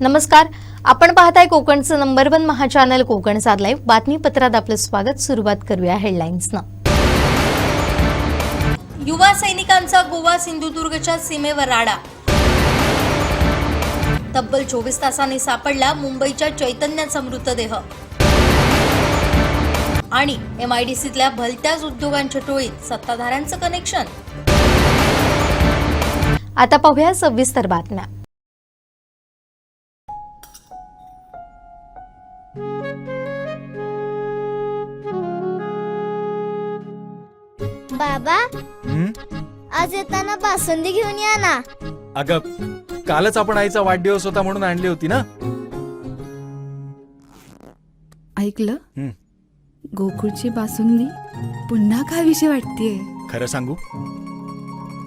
नमस्कार, आपण पाहताय कोकणचं नंबर 1 महा चॅनल कोकणचा लाईव्ह बातमीपत्रात आपलं स्वागत। सुरुवात करूया हेडलाईन्सनं। युवा सैनिकांचा गोवा सिंधुदुर्गच्या सीमेवर राडा। तब्बल 24 तासांनी सापडला मुंबईच्या चैतन्याचा मृतदेह। आणि MIDCतल्या भलत्याच उद्योगांच्या टोळीत सत्ताधाऱ्यांचं कनेक्शन। आता पाहूया सविस्तर बातम्या। बाबा, आज येताना बासुंदी घेऊन या ना। अगं, कालच आपण आईचा वाढदिवस होता म्हणून आणली होती ना। ऐकलं, गोकुळची बासुंदी पुन्हा खावीशी वाटतेय। खरं सांगू,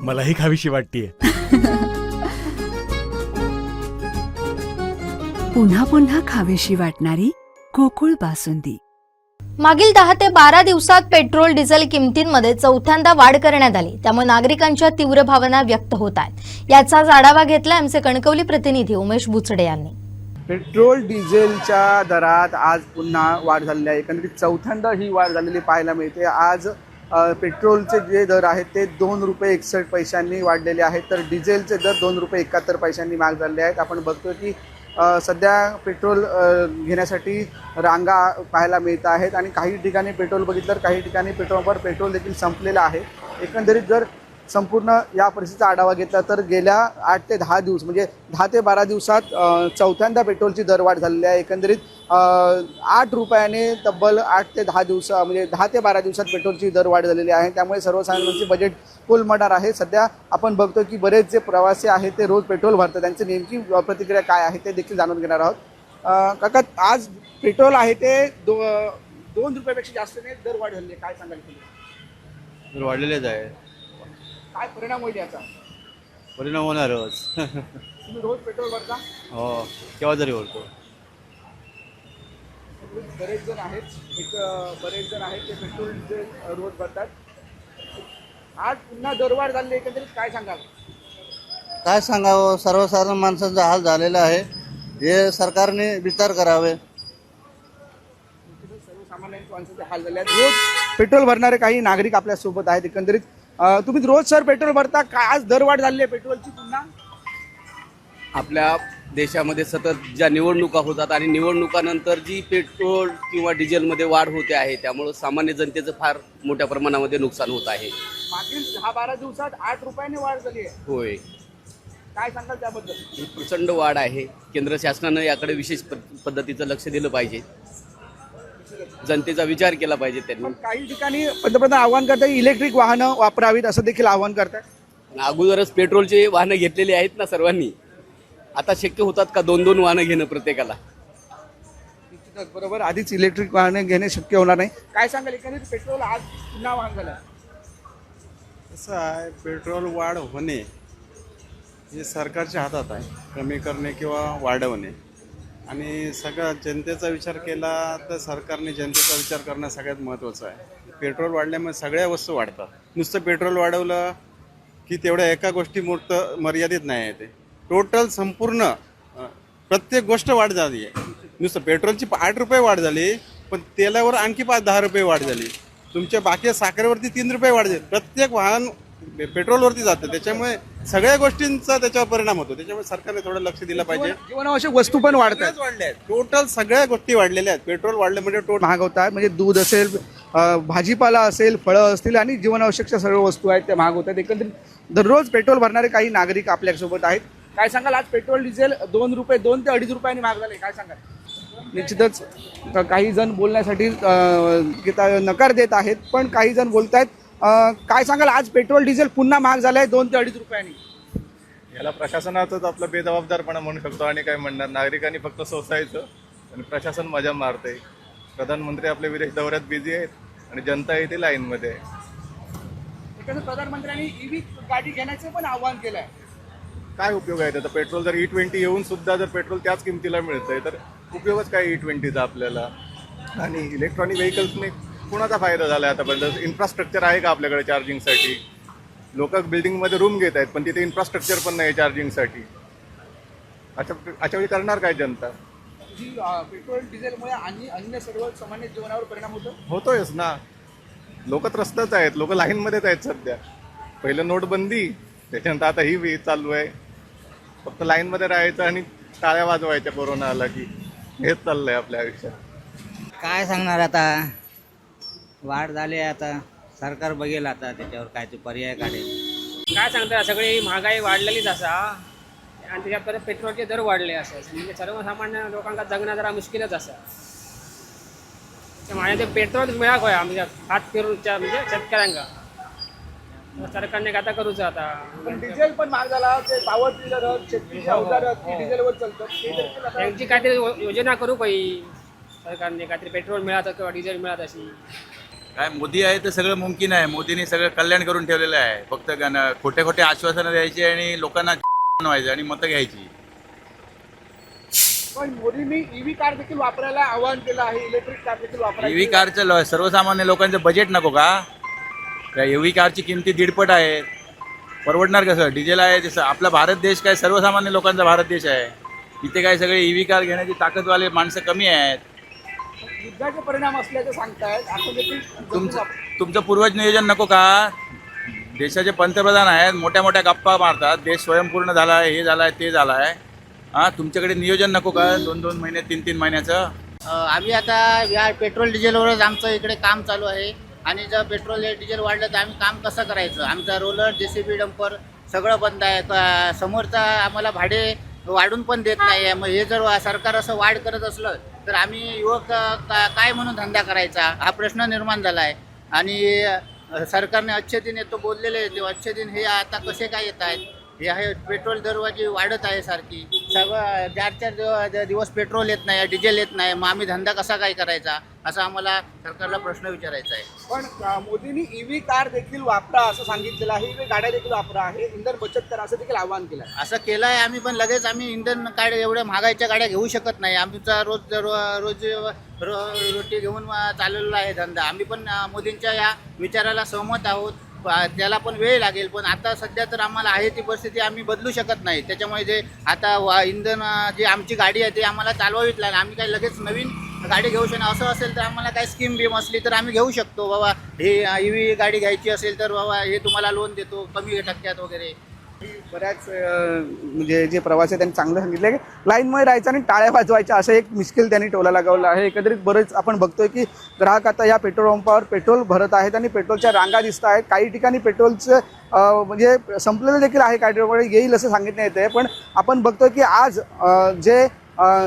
मलाही खावीशी वाटतेय। पुन्हा पुन्हा खावीशी वाटणारी गोकुळ बासुंदी। मागील 10 ते 12 दिवसात पेट्रोल डिझेल किमतींमध्ये चौथ्यांदा वाढ करण्यात आली, त्यामुळे नागरिकांच्या तीव्र भावना व्यक्त होत आहेत। याचाच आढावा घेतला आमचे कणकवली प्रतिनिधी उमेश बुचडे यांनी। पेट्रोल डिझेलच्या दरात आज पुन्हा वाढ झालेली आहे। एकंदरीत चौथ्यांदा ही वाढ झालेली पाहायला मिळते। आज पेट्रोलचे जे दर आहेत ते ₹2.61 वाढलेले आहेत, तर डिझेलचे दर ₹2.71 महाग झालेले आहेत। आपण बघतोय की सध्या पेट्रोल घेण्यासाठी रांगा पाहायला मिळत आहेत आणि काही ठिकाणी पेट्रोल बघितलं तर काही ठिकाणी पेट्रोलवर पेट्रोल देखील संपलेलं आहे। एकंदरीत जर संपूर्ण या परिस्थितीचा आढावा घेतला तर गेल्या 8 ते 10 दिवस म्हणजे 10 ते 12 दिवसात चौथ्यांदा पेट्रोलची दरवाढ झालेली आहे। एकंदरीत ₹8 तब्बल 8 ते 10 दिवस म्हणजे 10 ते 12 दिवसात पेट्रोलची दरवाढ झालेली आहे। त्यामुळे सर्वसामान्यांचे बजेट कोलमडणार आहे। सध्या आपण बघतो की बरेच जे प्रवासी आहेत ते रोज पेट्रोल भरतात, त्यांची नेमकी प्रतिक्रिया काय आहे ते देखील जाणून घेणार आहोत। काका, आज पेट्रोल आहे ते ₹2पेक्षा जास्त दरवाढ झालेली आहे, काय सांगाल तुम्ही? दर वाढलेलेच आहे। काय परिणाम होईल याचा? परिणाम होणारच। तुम्ही रोज पेट्रोल भरता? हो, केव्हा जरी बोलतो। बरेच जण आहेत ते पेट्रोल डिझेल रोज भरतात। आज पुन्हा दरवाढ झाली, एकंदरीत काय सांगाल? काय सांगावं, सर्वसाधारण माणसांचा हाल झालेला आहे। हे सरकारने विचार करावे। सर्वसामान्य माणसाचे हाल झाले आहेत। रोज पेट्रोल भरणारे काही नागरिक आपल्या सोबत आहेत। एकंदरीत तुम्ही रोज सर पेट्रोल भरता, काय आज दरवाढ झाली आहे पेट्रोलची पुन्हा? आपल्या देशामध्ये सतत ज्या निवडणुका होतात आणि निवडणुकानंतर जी पेट्रोल किंवा डिझेलमध्ये वाढ होते आहे, त्यामुळं सामान्य जनतेचं फार मोठ्या प्रमाणामध्ये नुकसान होत आहे। मागील 10-12 दिवसात ₹8 वाढ झाली आहे। होय, काय सांगाल त्याबद्दल? ही प्रचंड वाढ आहे। केंद्र शासनानं याकडे विशेष पद्धतीचं लक्ष दिलं पाहिजे, जनतेचा विचार केला पाहिजे त्यांनी। काही ठिकाणी पंतप्रधान आवाहन करतात इलेक्ट्रिक वाहनं वापरावीत, असं देखील आवाहन करतात। अगोदरच पेट्रोलचे वाहनं घेतलेली आहेत ना सर्वांनी, आता शक्य होतात का 2-2 वाहनं घेणं प्रत्येकाला? निश्चितच बरोबर, आधीच इलेक्ट्रिक वाहने घेणे शक्य होणार नाही। काय सांगाल, एकंदरीत पेट्रोल आज पुन्हा महाग झालं? कसं आहे, पेट्रोल वाढ होणे हे सरकारच्या हातात आहे, कमी करणे किंवा वाढवणे। आणि सगळा जनतेचा विचार केला तर सरकारने जनतेचा विचार करणं सगळ्यात महत्त्वाचं आहे। पेट्रोल वाढल्यामुळे सगळ्या वस्तू वाढतात। नुसतं पेट्रोल वाढवलं की तेवढ्या एका गोष्टी मर्यादित नाही आहे, ते टोटल संपूर्ण प्रत्येक गोष्ट वाढ झाली आहे। नुसतं पेट्रोलची ₹8 वाढ झाली, पण तेलावर आणखी ₹5-10 वाढ झाली। तुमच्या बाकी साखरेवरती ₹3 वाढ झाली। प्रत्येक वाहन पेट्रोलवरती जातं, त्याच्यामुळे सगळ्या गोष्टींचा त्याच्यावर परिणाम होतो। त्याच्यामुळे सरकारने थोडं लक्ष दिलं पाहिजे। जीवनावश्यक वस्तू पण वाढतात, वाढल्या आहेत, टोटल सगळ्या गोष्टी वाढलेल्या आहेत। पेट्रोल वाढले म्हणजे टोटल महाग होत आहेत, म्हणजे दूध असेल, भाजीपाला असेल, फळं असतील आणि जीवनावश्यकच्या सर्व वस्तू आहेत त्या महाग होत आहेत। एकंदरीत दररोज पेट्रोल भरणारे काही नागरिक आपल्यासोबत आहेत। काय सांगाल, आज पेट्रोल डिझेल ₹2 ते ₹2.5 महाग झाले, काय सांगाल? निश्चितच काही जण बोलण्यासाठी नकार देत आहेत, पण काही जण बोलत आहेत। काय सांगाल, आज पेट्रोल डिझेल पुन्हा महाग झालं आहे ₹2 ते ₹2.5? याला प्रशासनाचाच आपला बेजबाबदारपणा म्हणू शकतो। आणि काय म्हणणार, नागरिकांनी फक्त सोसायचं आणि प्रशासन मजा मारते। प्रधानमंत्री आपल्या विदेश दौऱ्यात बिझी आहेत आणि जनता येते लाईनमध्ये। प्रधानमंत्र्यांनी EV गाडी घेण्याचे पण आवाहन केलं आहे। काय उपयोग आहे त्याचा? पेट्रोल जर E20 येऊन सुद्धा जर पेट्रोल त्याच किमतीला मिळतंय तर उपयोगच काय E20चा आपल्याला? आणि इलेक्ट्रॉनिक व्हेकल्सने कुणाचा फायदा झाला आहे आतापर्यंत? इन्फ्रास्ट्रक्चर आहे का आपल्याकडे चार्जिंगसाठी? लोक बिल्डिंगमध्ये रूम घेत आहेत पण तिथे इन्फ्रास्ट्रक्चर पण नाही चार्जिंगसाठी। अशा वेळी करणार काय जनता? जी पेट्रोल डिझेलमुळे आणि अन्य सर्व सामान्य जीवनावर परिणाम होतो. होतोयच ना. लोक त्रस्तच आहेत, लोक लाईनमध्येच आहेत सध्या. पहिलं नोटबंदी, त्याच्यानंतर आता ही चालू आहे. फक्त लाईनमध्ये राहायचं आणि टाळ्या वाजवायच्या कोरोना आला की, हेच चाललंय आपल्या आयुष्यात. काय सांगणार आता, वाढ झाली आता, सरकार बघेल आता त्याच्यावर काय ते पर्याय काढेल. काय सांगता, सगळी महागाई वाढलेलीच असा आणि त्याच्यात परत पेट्रोलचे दर वाढले असं, म्हणजे सर्वसामान्य लोकांना जगणं जरा मुश्किलच असा. म्हणजे ते पेट्रोल मिळाक होया म्हणजे हात फिरूच्या म्हणजे शेतकऱ्यांका सरकारने आता करूच आता. पण डिझेल पण महाग झाला, ते पॉवर टिलर शेतीची अवजार डिझेलवर चालतात. त्यांची काहीतरी योजना करू काही सरकारने, काहीतरी पेट्रोल मिळालं किंवा डिझेल मिळालं अशी. काय मोदी आहे तर सगळं मुमकिन आहे. मोदींनी सगळं कल्याण करून ठेवलेलं आहे. फक्त खोटे खोटे आश्वासनं द्यायची आणि लोकांना व्हायचं आणि मतं घ्यायची. पण मोदींनी ईव्ही कार देखील वापरायला आवाहन केलं आहे, इलेक्ट्रिक कार देखील वापरायला. ईव्ही कारचं सर्वसामान्य लोकांचं बजेट नको का? त्या ईव्ही कारची किमती 1.5 आहे. परवडणार कसं? डिझेल आहे तसं. आपला भारत देश काय सर्वसामान्य लोकांचा भारत देश आहे. इथे काय सगळे ईव्ही कार घेण्याची ताकदवाले माणसं कमी आहेत. युद्धाचे परिणाम असल्याचं सांगतायत. आपण देखील तुमचं पूर्वज नियोजन नको का? देशाचे पंतप्रधान आहेत, मोठ्या मोठ्या गप्पा मारतात. देश स्वयंपूर्ण झाला आहे, हे झालं आहे, ते झालं आहे. हां, तुमच्याकडे नियोजन नको का? 2-2 महिने 3-3 महिन्याचं. आम्ही आता या पेट्रोल डिझेलवरच आमचं इकडे काम चालू आहे आणि जर पेट्रोल डिझेल वाढलं तर आम्ही काम कसं करायचं? आमचा रोलर, JCB, डंपर सगळं बंद आहे. समोरचा आम्हाला भाडे वाढून पण देत नाही आहे. मग हे जर सरकार असं वाढ करत असलं तर आम्ही युवक काय म्हणून धंदा करायचा, हा प्रश्न निर्माण झाला आहे. आणि सरकारने अच्छे दिन येतो बोललेले, ते अच्छे दिन हे आता कसे काय येत आहेत? हे आहे पेट्रोल दरवाजी वाढत आहे सारखी. सगळं 4-4 दिवस पेट्रोल येत नाही, डिझेल येत नाही. मग आम्ही धंदा कसा काय करायचा, असा आम्हाला सरकारला प्रश्न विचारायचा आहे. पण मोदींनी ईव्ही कार देखील वापरा असं सांगितलेलं आहे, ईव्ही गाड्या देखील वापरा आहे, इंधन बचत करा असं देखील आवाहन केलं आहे. असं केलं आहे आम्ही, पण लगेच आम्ही इंधन गाड्या एवढ्या महागाईच्या गाड्या घेऊ शकत नाही. आमचा रोटी घेऊन चाललेला आहे धंदा. आम्ही पण मोदींच्या या विचाराला सहमत आहोत. त्याला पण वेळ लागेल, पण आता सध्या तर आम्हाला आहे ती परिस्थिती आम्ही बदलू शकत नाही. त्याच्यामुळे जे आता इंधन जी आमची गाडी आहे ती आम्हाला चालवावीच लागेल. आम्ही काही लगेच नवीन गाडी घेऊ शकतो. असं असेल तर आम्हाला काही स्कीम बीम असली तर आम्ही घेऊ शकतो. बाबा हे EV गाडी घ्यायची असेल तर बाबा हे तुम्हाला लोन देतो कमी टक्क्यात वगैरे. बऱ्याच म्हणजे जे प्रवासी त्यांनी चांगलं सांगितलं की लाईनमध्ये राहायचं आणि टाळ्या वाजवायच्या असं एक मुश्किल त्यांनी टोला लागवला आहे. एकंदरीत बरेच आपण बघतोय की ग्राहक आता या पेट्रोल पंपावर पेट्रोल भरत आहेत आणि पेट्रोलच्या रांगा दिसत आहेत. काही ठिकाणी पेट्रोलचं म्हणजे संपलेलं देखील आहे, काही ठिकाणी येईल असं सांगितलं येतं आहे. पण आपण बघतोय की आज जे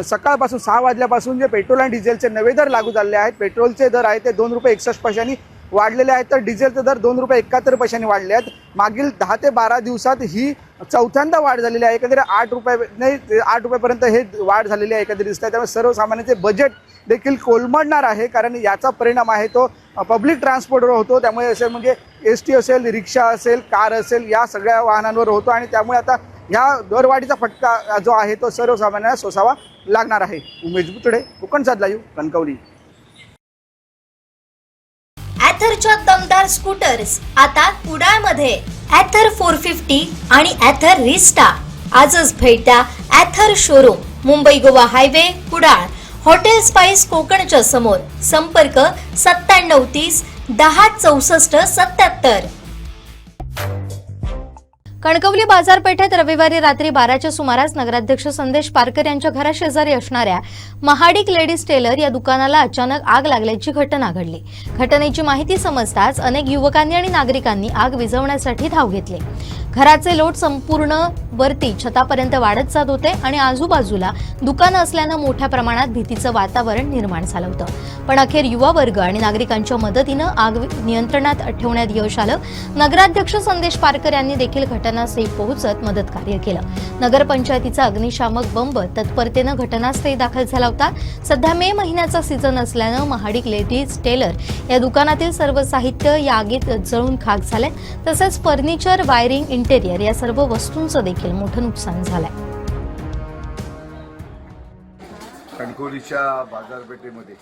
सकाळपासून 6 वाजल्यापासून जे पेट्रोल आणि डिझेलचे नवे दर लागू झाले आहेत. पेट्रोलचे दर आहेत ते 2 रुपये 61 पैशांनी वाढलेले आहेत, तर डिझेलचे दर 2 रुपये 71 पैशांनी वाढले आहेत. मागील 10 ते 12 दिवसात ही चौथ्यांदा वाढ झालेली आहे. एकंदरीत 8 रुपयापर्यंत हे वाढ झालेली आहे एकंदरीत दिसत आहे. त्यामुळे सर्वसामान्यांचे बजेट देखील कोलमडणार आहे, कारण याचा परिणाम आहे तो पब्लिक ट्रान्सपोर्टवर होतो. त्यामुळे असेल म्हणजे ST असेल, रिक्षा असेल, कार असेल, या सगळ्या वाहनांवर होतो आणि त्यामुळे आता ह्या दरवाढीचा फटका जो आहे तो सर्वसामान्यांना सोसावा लागणार आहे. उमेश बुचडे, कोकणचा लाईव्ह, कणकवली. ॲथरच्या दमदार स्कूटर्स आता कुडाळमध्ये. ॲथर 450 आणि ॲथर रिस्टा. आजच भेट द्या Ather showroom, Mumbai Goa highway, Kudal. Hotel spice कोकणच्या समोर. संपर्क 9730 10 64 77. कणकवली बाजारपेठेत रविवारी रात्री 12च्या सुमारास नगराध्यक्ष संदेश पारकर यांच्या घराशेजारी असणाऱ्या महाडिक लेडीज टेलर या दुकानाला अचानक आग लागल्याची घटना घडली. घटनेची माहिती समजताच अनेक युवकांनी आणि नागरिकांनी आग विझवण्यासाठी धाव घेतली. घराचे लोट संपूर्ण वरती छतापर्यंत वाढत जात होते आणि आजूबाजूला दुकानं असल्यानं मोठ्या प्रमाणात भीतीचं वातावरण निर्माण झालं होतं. पण अखेर युवा वर्ग आणि नागरिकांच्या मदतीनं आग नियंत्रणात ठेवण्यात यश आलं. नगराध्यक्ष संदेश पारकर यांनी देखील घटनास्थळी पोहोचत मदत कार्य केलं. नगरपंचायतीचा अग्निशामक बंब तत्परतेनं घटनास्थळी दाखल झाला होता. सध्या मे महिन्याचा सीझन असल्यानं महाडिक लेडीज टेलर या दुकानातील सर्व साहित्य या आगीत जळून खाक झाले. तसेच फर्निचर, वायरिंग, इंटेरियर या सर्व वस्तूंचं देखील मोठं नुकसान झालंय. कणकवलीच्या बाजारपेठेमध्ये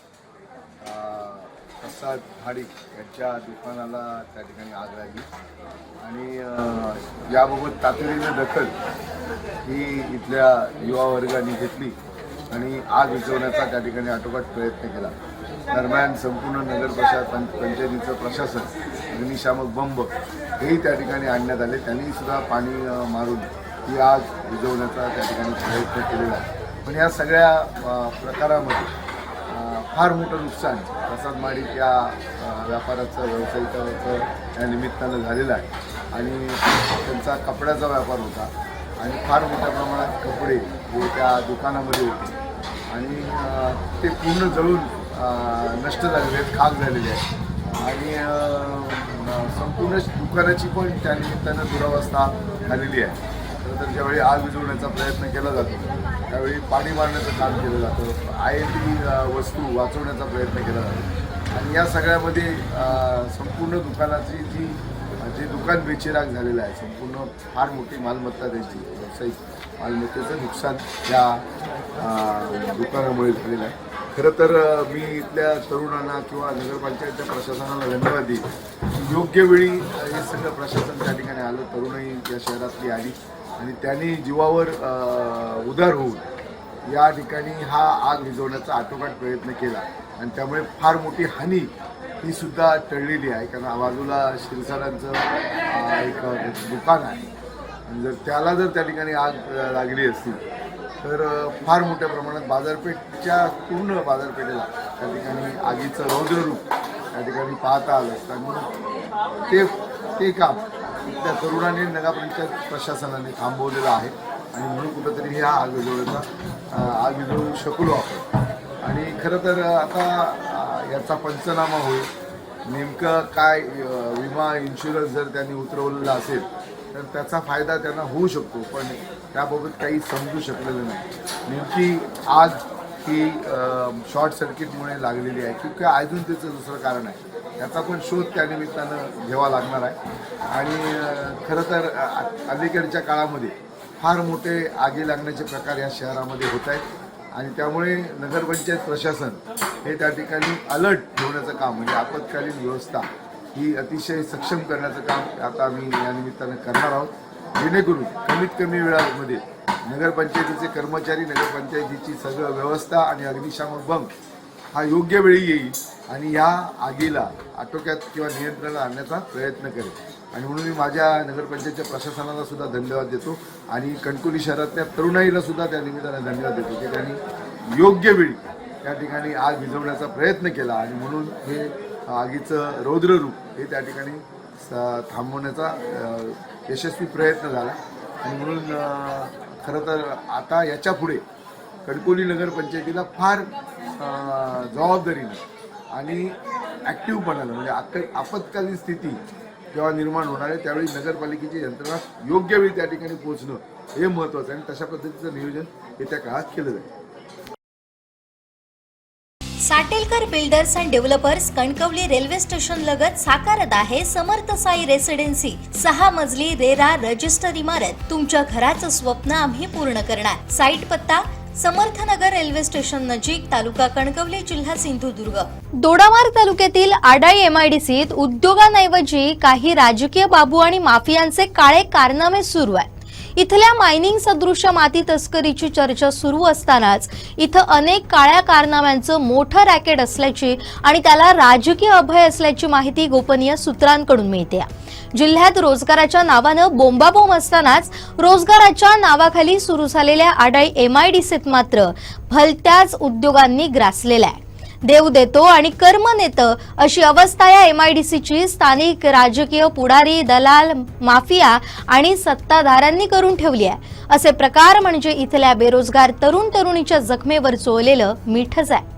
प्रसाद हाडिक यांच्या दुकानाला त्या ठिकाणी आग लागली आणि याबाबत तातडीने दखल ही इथल्या युवा वर्गाने घेतली आणि आग विझवण्याचा त्या ठिकाणी आटोकाट प्रयत्न केला. दरम्यान संपूर्ण नगर पंचायतीचं प्रशासन अग्निशामक बंब हेही त्या ठिकाणी आणण्यात आले. त्यांनी सुद्धा पाणी मारून ही आग विझवण्याचा त्या ठिकाणी प्रयत्न केलेला आहे. पण या सगळ्या प्रकारामध्ये फार मोठं नुकसान प्रसाद माडिक या व्यापाराचं व्यावसायिकाचं या निमित्तानं झालेलं आहे. आणि त्यांचा कपड्याचा व्यापार होता आणि फार मोठ्या प्रमाणात कपडे हे त्या दुकानामध्ये होते आणि ते पूर्ण जळून नष्ट झालेले आहेत, खाक झालेले आहेत आणि संपूर्ण दुकानाची पण त्या निमित्तानं दुरावस्था झालेली आहे. तर ज्यावेळी आग विझवण्याचा प्रयत्न केला जातो त्यावेळी पाणी मारण्याचं काम केलं जातं, आयएलटी वस्तू वाचवण्याचा प्रयत्न केला जातो आणि या सगळ्यामध्ये संपूर्ण दुकानाची जे दुकान बेचिराग झालेलं आहे, संपूर्ण फार मोठी मालमत्ता त्यांची व्यावसायिक मालमत्तेचं नुकसान या दुकानामुळे झालेलं आहे. खरं तर मी इथल्या तरुणांना किंवा नगरपंचायतच्या प्रशासनाला धन्यवाद देईन. योग्य वेळी हे सगळं प्रशासन त्या ठिकाणी आलं, तरुणही या शहरातली आली आणि त्यांनी जीवावर उदार होऊन या ठिकाणी हा आग विझवण्याचा आटोकाट प्रयत्न केला आणि त्यामुळे फार मोठी हानी ही सुद्धा टळलेली आहे. कारण बाजूला शिरसाडांचं एक दुकान आहे आणि जर त्याला त्या ठिकाणी आग लागली असती तर फार मोठ्या प्रमाणात बाजारपेठच्या पूर्ण बाजारपेठेला त्या ठिकाणी आगीचं रौद्ररूप त्या ठिकाणी पाहता आलं असतं आणि ते काम त्या तरुणाने नगरपंचायत प्रशासनाने थांबवलेलं आहे आणि म्हणून कुठंतरी ह्या आग विझवू शकलो आपण. आणि खरं तर आता याचा पंचनामा होईल. नेमकं काय विमा इन्शुरन्स जर त्यांनी उतरवलेला असेल तर त्याचा फायदा त्यांना होऊ शकतो, पण त्याबाबत काही समजू शकलेलं नाही. नेमकी आग ही शॉर्ट सर्किटमुळे लागलेली आहे की काय अजून त्याचं दुसरं कारण आहे याचा पण शोध त्यानिमित्तानं घ्यावा लागणार आहे. आणि खरं तर अलीकडच्या काळामध्ये फार मोठे आगी लागण्याचे प्रकार या शहरामध्ये होत आहेत आणि त्यामुळे नगरपंचायत प्रशासन हे त्या ठिकाणी अलर्ट ठेवण्याचं काम म्हणजे आपत्कालीन व्यवस्था ही अतिशय सक्षम करण्याचं काम आता आम्ही या निमित्तानं करणार आहोत, जेणेकरून कमीत कमी वेळामध्ये नगरपंचायतीचे कर्मचारी नगरपंचायतीची सगळं व्यवस्था आणि अग्निशामक बंब हा योग्य वेळी येईल आणि या आगीला आटोक्यात किंवा नियंत्रणात आणण्याचा प्रयत्न करेल. आणि म्हणून मी माझ्या नगरपंचायतच्या प्रशासनाला सुद्धा धन्यवाद देतो आणि कणकवली शहरातल्या तरुणाईला सुद्धा त्या निमित्तानं धन्यवाद देतो की त्यांनी योग्य वेळी त्या ठिकाणी आग विझवण्याचा प्रयत्न केला आणि म्हणून हे आगीचं रौद्ररूप हे त्या ठिकाणी थांबवण्याचा यशस्वी प्रयत्न झाला. आणि म्हणून खरं तर आता याच्या पुढे कणकवली नगरपंचायतीला फार जबाबदारीनं आणि ॲक्टिव्हपणानं म्हणजे आपत्कालीन स्थिती जेव्हा निर्माण होणार आहे त्यावेळी नगरपालिकेची यंत्रणा योग्य वेळी त्या ठिकाणी पोहोचणं हे महत्त्वाचं आहे आणि तशा पद्धतीचं नियोजन येत्या काळात केलं जाईल. Satelkar builders and developers Kankavli railway station लगत साकारत आहे समर्थ साई रेसिडेन्सी. 6 मजली रेरा रजिस्टर इमारत. तुमच्या घराचं स्वप्न आम्ही पूर्ण करणार. साईट पत्ता समर्थनगर रेल्वे स्टेशन नजीक, तालुका कणकवली, जिल्हा सिंधुदुर्ग. दोडामार्ग तालुक्यातील आडाई एमआयडीसीत उद्योगांऐवजी काही राजकीय बाबू आणि माफियांचे काळे कारनामे सुरू आहेत. इथल्या मायनिंग सदृश्य माती तस्करीची चर्चा सुरू असतानाच इथं अनेक काळ्या कारनाम्यांचं मोठं रॅकेट असल्याची आणि त्याला राजकीय अभय असल्याची माहिती गोपनीय सूत्रांकडून मिळते. जिल्ह्यात रोजगाराच्या नावानं बोंबाबोंब असतानाच रोजगाराच्या नावाखाली सुरू झालेल्या आडाई एमआयडीसीत मात्र भलत्याच उद्योगांनी ग्रासलेला आहे. देव देतो आणि कर्म नेतं अशी अवस्था या एमआयडीसीची स्थानिक राजकीय पुढारी, दलाल, माफिया आणि सत्ताधाऱ्यांनी करून ठेवली आहे. असे प्रकार म्हणजे इथल्या बेरोजगार तरुण तरुणीच्या जखमेवर चोळलेलं मीठच आहे.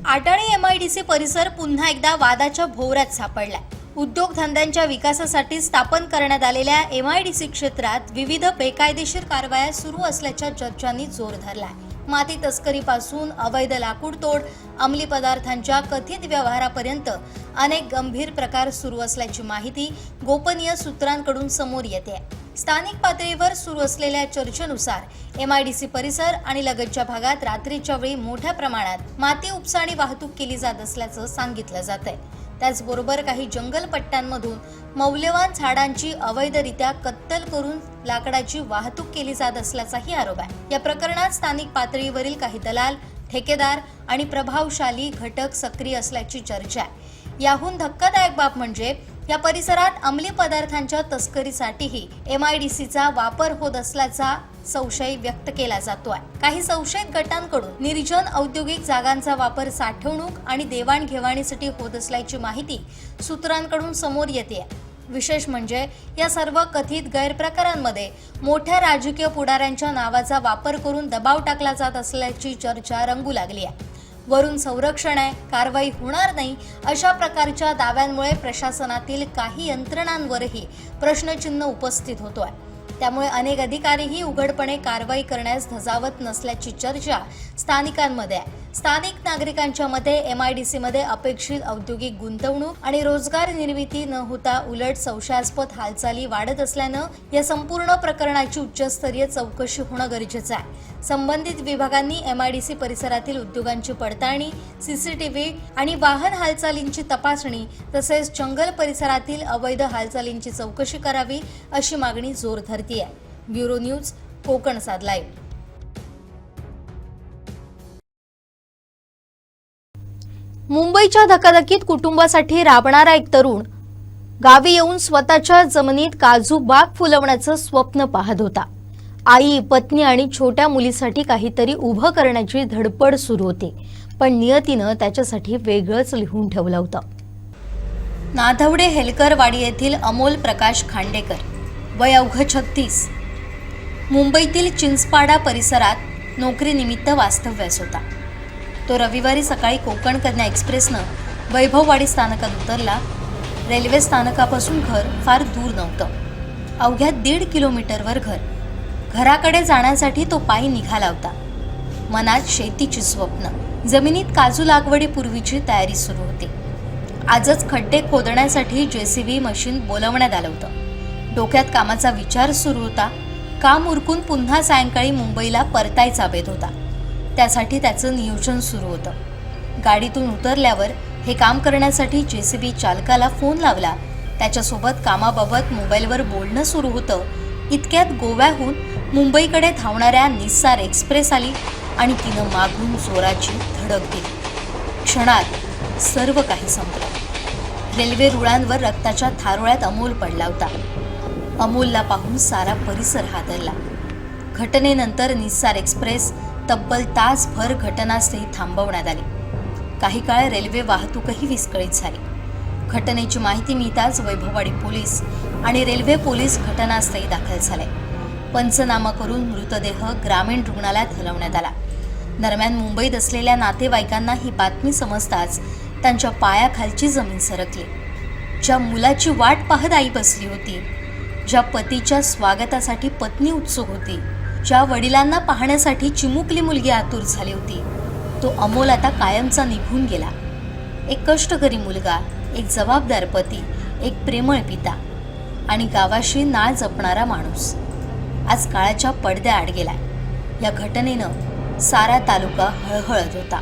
आडाई एमआयडीसी परिसर पुन्हा एकदा वादाच्या भोवऱ्यात सापडलाय. उद्योगधंद्यांच्या विकासासाठी स्थापन करण्यात आलेल्या एमआयडीसी क्षेत्रात विविध बेकायदेशीर कारवाया सुरू असल्याच्या चर्चांनी जोर धरलाय. माती तस्करीपासून अवैध लाकूड तोड, अंमली पदार्थांच्या कथित व्यवहारापर्यंत अनेक गंभीर प्रकार सुरू असल्याची माहिती गोपनीय सूत्रांकडून समोर येते. स्थानिक पातळीवर सुरू असलेल्या चर्चेनुसार एमआयडीसी परिसर आणि लगतच्या भागात रात्रीच्या वेळी मोठ्या प्रमाणात माती उपसा आणि वाहतूक केली जात असल्याचं सांगितलं जातंय. त्याचबरोबर काही जंगलपट्ट्यांमधून मौल्यवान झाडांची अवैधरित्या कत्तल करून लाकडाची वाहतूक केली जात असल्याचाही आरोप आहे. या प्रकरणात स्थानिक पातळीवरील काही दलाल, ठेकेदार आणि प्रभावशाली घटक सक्रिय असल्याची चर्चा आहे. याहून धक्कादायक बाब म्हणजे या परिसरात अंमली पदार्थांच्या तस्करीसाठीही MIDCचा वापर होत असल्याचा संशय व्यक्त केला जातोय. काही संशयित गटांकडून निर्जन औद्योगिक जागांचा वापर साठवणूक आणि देवाणघेवाणीसाठी होत असल्याची माहिती सूत्रांकडून समोर येते. विशेष म्हणजे या सर्व कथित गैरप्रकारांमध्ये मोठ्या राजकीय पुढाऱ्यांच्या नावाचा वापर करून दबाव टाकला जात असल्याची चर्चा रंगू लागली आहे. वरून संरक्षण आहे, कारवाई होणार नाही अशा प्रकारच्या दाव्यांमुळे प्रशासनातील काही यंत्रणांवरही प्रश्नचिन्ह उपस्थित होतोय. त्यामुळे अनेक अधिकारीही उघडपणे कारवाई करण्यास धजावत नसल्याची चर्चा स्थानिकांमध्ये आहे. स्थानिक नागरिकांच्या मते MIDC मध्ये अपेक्षित औद्योगिक गुंतवणूक आणि रोजगार निर्मिती न होता उलट संशयास्पद हालचाली वाढत असल्यानं या संपूर्ण प्रकरणाची उच्चस्तरीय चौकशी होणं गरजेचं आहे. संबंधित विभागांनी MIDC परिसरातील उद्योगांची पडताळणी, CCTV आणि वाहन हालचालींची तपासणी तसेच जंगल परिसरातील अवैध हालचालींची चौकशी करावी अशी मागणी जोर धरतीये. ब्युरो न्यूज, कोकण साद लाईव्ह. मुंबईच्या धकाधकीत कुटुंबासाठी राबणारा एक तरुण गावी येऊन स्वतःच्या जमिनीत काजू बाग फुलवण्याचं स्वप्न पाहत होता. आई, पत्नी आणि छोट्या मुलीसाठी काहीतरी उभं करण्याची धडपड सुरू होती, पण नियतीनं त्याच्यासाठी वेगळंच लिहून ठेवलं होतं. नाधवडे हेलकरवाडी येथील अमोल प्रकाश खांडेकर, वय अवघं 36, मुंबईतील चिंचपाडा परिसरात नोकरीनिमित्त वास्तव्यास होता. तो रविवारी सकाळी कोकण कन्या एक्सप्रेसनं वैभववाडी स्थानकात उतरला. रेल्वे स्थानकापासून घर फार दूर नव्हतं, अवघ्या 1.5 किलोमीटरवर घर. घराकडे जाण्यासाठी तो पायी निघाला होता. मनात शेतीची स्वप्न, जमिनीत काजू लागवडीपूर्वीची तयारी सुरू होती. आजच खड्डे खोदण्यासाठी JCB मशीन बोलवण्यात आलं होतं. डोक्यात कामाचा विचार सुरू होता. काम उरकून पुन्हा सायंकाळी मुंबईला परतायचा बेत होता. त्यासाठी त्याचं नियोजन सुरू होतं. गाडीतून उतरल्यावर हे काम करण्यासाठी JCB चालकाला फोन लावला. त्याच्यासोबत कामाबाबत मोबाईलवर बोलणं सुरू होतं. इतक्यात गोव्याहून मुंबईकडे धावणाऱ्या निस्सार एक्सप्रेस आली आणि तिनं मागून जोराची धडक दिली. क्षणात सर्व काही संपलं. रेल्वे रुळांवर रक्ताच्या थारोळ्यात अमोल पडला होता. अमोलला पाहून सारा परिसर हादरला. घटनेनंतर निस्सार एक्सप्रेस तब्बल तासभर घटनास्थळी थांबवण्यात आली. काही काळ रेल्वे वाहतूकही विस्कळीत झाली. घटनेची माहिती मिळताच वैभववाडी पोलीस आणि रेल्वे पोलीस घटनास्थळी दाखल झाले. पंचनामा करून मृतदेह ग्रामीण रुग्णालयात हलवण्यात आला. दरम्यान मुंबईत असलेल्या नातेवाईकांना ही बातमी समजताच त्यांच्या पायाखालची जमीन सरकली. ज्या मुलाची वाट पाहत आई बसली होती, ज्या पतीच्या स्वागतासाठी पत्नी उत्सुक होती, ज्या वडिलांना पाहण्यासाठी चिमुकली मुलगी आतुर झाली होती, तो अमोल आता कायमचा निघून गेला. एक कष्टकरी मुलगा, एक जबाबदार पती, एक प्रेमळ पिता आणि गावाशी नाळ जपणारा माणूस आज काळाच्या पडद्याआड गेलाय. या घटनेनं सारा तालुका हळहळत होता.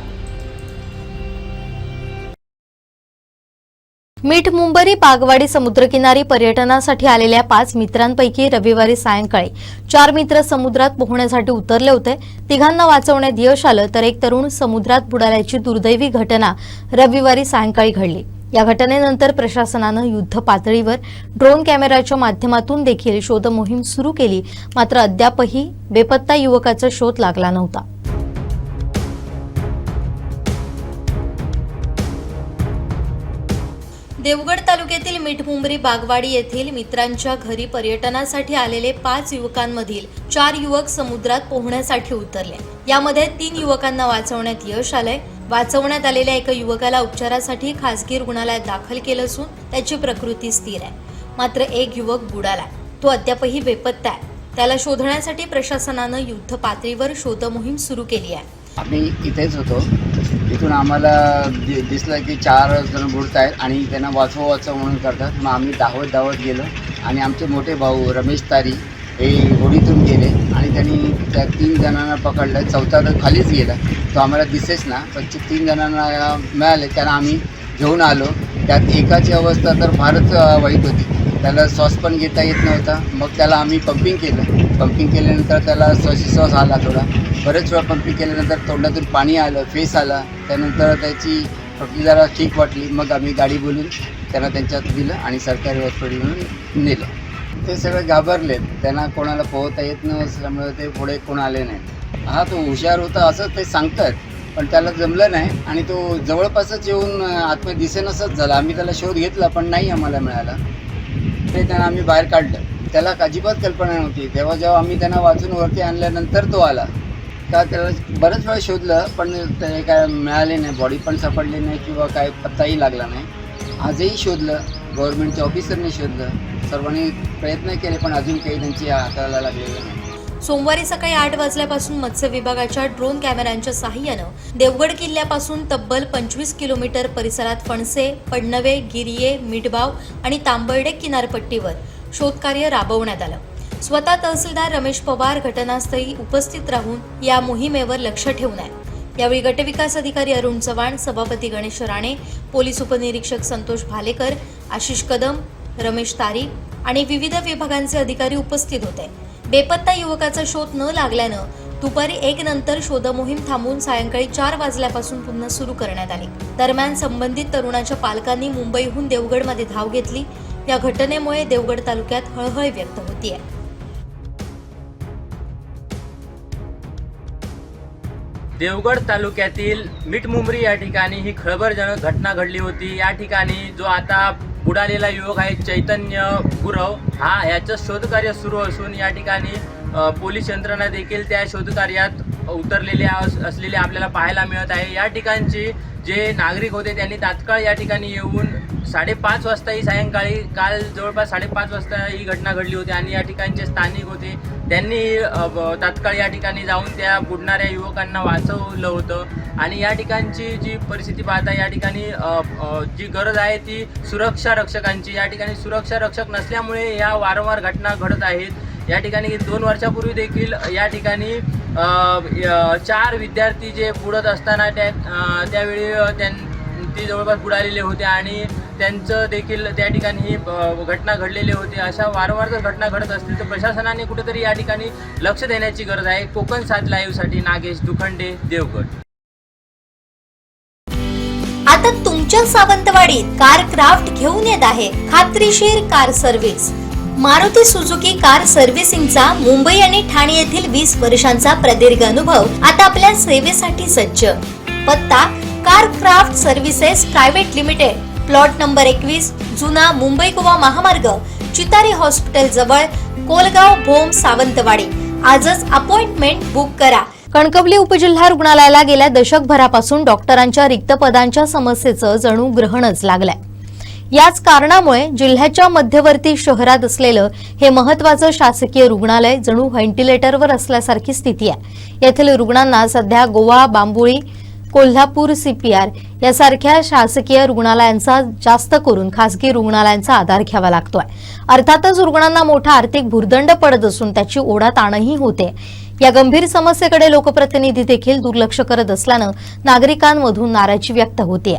मीठ मुंबरी बागवाडी समुद्रकिनारी पर्यटनासाठी आलेल्या 5 मित्रांपैकी रविवारी सायंकाळी 4 मित्र समुद्रात पोहण्यासाठी उतरले होते. तिघांना वाचवण्यात यश आलं, तर एक तरुण समुद्रात बुडाल्याची दुर्दैवी घटना रविवारी सायंकाळी घडली. या घटनेनंतर प्रशासनानं युद्ध पातळीवर ड्रोन कॅमेराच्या माध्यमातून देखील शोध मोहीम सुरू केली, मात्र अद्यापही बेपत्ता युवकाचा शोध लागला नव्हता. देवगड तालुक्यातील मीठमुंबरी बागवाडी येथील मित्रांच्या घरी पर्यटनासाठी आलेले 5 युवकांमधील 4 युवक समुद्रात पोहण्यासाठी उतरले. यामध्ये 3 युवकांना वाचवण्यात यश आलंय. वाचवण्यात आलेल्या एका युवकाला उपचारासाठी खासगी रुग्णालयात दाखल केलं असून त्याची प्रकृती स्थिर आहे. मात्र एक युवक बुडाला, तो अद्यापही बेपत्ता आहे. त्याला शोधण्यासाठी प्रशासनानं युद्ध पातळीवर शोध मोहीम सुरू केली आहे. आम्ही इथेच होतो. इथून आम्हाला दिसलं की 4 जण बुडत आहेत आणि त्यांना वाचव म्हणून करतात. मग आम्ही धावत गेलो आणि आमचे मोठे भाऊ रमेश तारी हे होडीतून गेले आणि त्यांनी त्या 3 जणांना पकडलं. 4था तर खालीच गेला, तो आम्हाला दिसेच ना. पण 3 जणांना मिळाले, त्यांना आम्ही घेऊन आलो. त्यात एकाची अवस्था तर फारच वाईट होती. त्याला श्वास पण घेता येत नव्हता. मग त्याला आम्ही पंपिंग केल्यानंतर त्याला श्वास आला थोडा. बरेच वेळा पंपिंग केल्यानंतर तोंडातून पाणी आलं, फेस आला. त्यानंतर त्याची फक्त जरा ठीक वाटली. मग आम्ही गाडी बोलून त्यांना त्यांच्यात दिलं आणि सरकारी हॉस्पिटलमध्ये नेलं. ते सगळे घाबरलेत. त्यांना कोणाला पोहता येत नसल्यामुळे ते पुढे कोण आले नाही. हा तो हुशार होता असं ते सांगतात, पण त्याला जमलं नाही आणि तो जवळपासच येऊन आतमध्ये दिसेनासच झाला. आम्ही त्याला शोध घेतला पण नाही आम्हाला मिळाला. ते त्यांना आम्ही बाहेर काढलं. त्याला अजिबात कल्पना नव्हती. जेव्हा आम्ही त्यांना वाचून वरती आणल्यानंतर तो आला. का त्याला बऱ्याच वेळा शोधलं पण ते काय मिळाले नाही. बॉडी पण सापडली नाही किंवा काय पत्ताही लागला नाही. आजही शोधलं, गव्हर्नमेंटच्या ऑफिसरने शोधलं, सर्वांनी प्रयत्न केले पण अजून काही त्यांची हाताला लागलेलं नाही. सोमवारी सकाळी 8 वाजल्यापासून मत्स्य विभागाच्या ड्रोन कॅमेऱ्यांच्या साहाय्यानं देवगड किल्ल्यापासून तब्बल 25 किलोमीटर परिसरात फणसे, पडनवे, गिरिये, मिठबाव आणि तांबर्डे किनारपट्टीवर शोधकार्य राबवण्यात आलं. स्वतः तहसीलदार रमेश पवार घटनास्थळी उपस्थित राहून या मोहिमेवर लक्ष ठेवून आहेत. यावेळी गटविकास अधिकारी अरुण चव्हाण, सभापती गणेश राणे, पोलीस उपनिरीक्षक संतोष भालेकर, आशिष कदम, रमेश तारी आणि विविध विभागांचे अधिकारी उपस्थित होते. बेपत्ता युवकाचा शोध न लागल्यानं दुपारी 1 नंतर शोधमोहीम थांबून सायंकाळी 4 वाजल्यापासून पुन्हा सुरू करण्यात आली. दरम्यान संबंधित तरुणाच्या पालकांनी मुंबईहून देवगडमध्ये धाव घेतली. या घटनेमुळे देवगड तालुक्यात हळहळ व्यक्त होतीये. देवगड तालुक्यातील मिठमुंबरी या ठिकाणी ही खळबळजनक घटना घडली होती. या ठिकाणी जो आता बुडालेला युवक आहे चैतन्य गुरव याचं शोधकार्य सुरू असून या ठिकाणी पोलीस यंत्रणा देखील त्या शोधकार्यात उतरलेले असलेले आपल्याला पाहायला मिळत आहे. या ठिकाणचे जे नागरिक होते त्यांनी तात्काळ या ठिकाणी येऊन 5:30 वाजता ही सायंकाळी काल जवळपास 5:30 वाजता ही घटना घडली होती आणि या ठिकाणचे स्थानिक होते त्यांनी तात्काळ या ठिकाणी जाऊन त्या बुडणाऱ्या युवकांना वाचवलं होतं. आणि या ठिकाणची जी परिस्थिती पाहता या ठिकाणी जी गरज आहे ती सुरक्षा रक्षकांची. या ठिकाणी सुरक्षा रक्षक नसल्यामुळे ह्या वारंवार घटना घडत आहेत. या ठिकाणी 2 वर्षापूर्वी देखील या ठिकाणी 4 विद्यार्थी जे बुडत असताना त्यावेळी ती जवळपास बुडालेले होते आणि त्यांचं देखील त्या ठिकाणी ही घटना घडलेली होती. अशा वारंवार जर घटना घडत असतील तर प्रशासनाने कुठेतरी या ठिकाणी लक्ष देण्याची गरज आहे. कोकण 7 लाईव्हसाठी नागेश दुखंडे, देवगड. आता तुमच्या सावंतवाडीत कार क्राफ्ट घेऊन येत आहे खात्रीशीर car service. Maruti Suzuki car सर्व्हिसिंगचा मुंबई आणि ठाणे येथील 20 वर्षांचा प्रदीर्घ अनुभव आता आपल्या सेवेसाठी सज्ज. पत्ता car craft services private limited, plot number 21, जुना मुंबई गोवा महामार्ग, चितारी हॉस्पिटल जवळ, कोलगाव, भोम, सावंतवाडी. आजच अपॉइंटमेंट बुक करा. कणकवली उपजिल्हा रुग्णालयाला गेल्या दशकभरापासून डॉक्टरांच्या रिक्त पदांच्या समस्येचं जणू ग्रहणच लागलंय. याच कारणामुळे जिल्ह्याच्या मध्यवर्ती शहरात असलेलं हे महत्त्वाचं शासकीय रुग्णालय जणू व्हेंटिलेटरवर असल्यासारखी स्थिती आहे. येथील रुग्णांना सध्या गोवा, बांबोळी, कोल्हापूर CPR यासारख्या शासकीय रुग्णालयांचा जास्त करून खासगी रुग्णालयांचा आधार घ्यावा लागतोय. अर्थातच रुग्णांना मोठा आर्थिक भुर्दंड पडत असून त्याची ओढाताणही होते. या गंभीर समस्येकडे लोकप्रतिनिधी देखील दुर्लक्ष करत असल्यानं नागरिकांमधून नाराजी व्यक्त होते.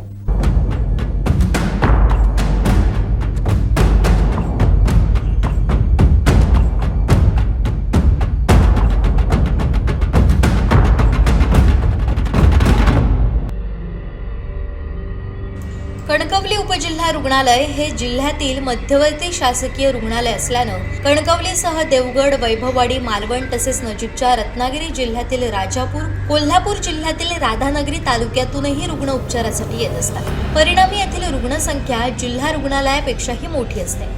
कणकवली उपजिल्हा रुग्णालय हे जिल्ह्यातील मध्यवर्ती शासकीय रुग्णालय असल्यानं कणकवलीसह देवगड, वैभववाडी, मालवण तसेच नजीकच्या रत्नागिरी जिल्ह्यातील राजापूर, कोल्हापूर जिल्ह्यातील राधानगरी तालुक्यातूनही रुग्ण उपचारासाठी येत असतात. परिणामी येथील रुग्णसंख्या जिल्हा रुग्णालयापेक्षाही मोठी असते.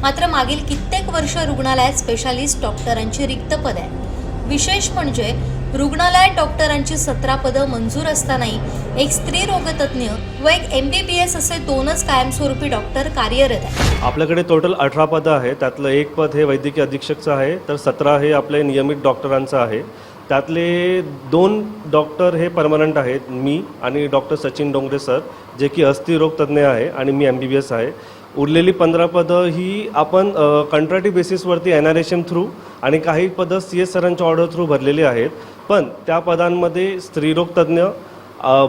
मात्र मागील कित्येक वर्ष रुग्णालयात स्पेशालिस्ट डॉक्टरांची रिक्त पदे आहेत. विशेष म्हणजे रुग्णालयात डॉक्टरांची 17 पदं मंजूर असतानाही एक स्त्री रोगतज्ञ व एक MBBS असे 2च कायमस्वरूपी डॉक्टर कार्यरत आहेत. आपल्याकडे टोटल 18 पदं आहे. त्यातलं 1 पद हे वैद्यकीय अधीक्षकचं आहे, तर 17 हे आपले नियमित डॉक्टरांचं आहे. त्यातले 2 डॉक्टर हे परमनंट आहेत, मी आणि डॉक्टर सचिन डोंगरे सर, जे की अस्थिरोग तज्ज्ञ आहे आणि मी MBBS आहे. उरलेली 15 पदं ही आपण कंत्राटी बेसिसवरती NRHM थ्रू आणि काही पदं CS सरांच्या ऑर्डर थ्रू भरलेली आहेत. पण त्या पदांमध्ये स्त्रीरोग तज्ज्ञ,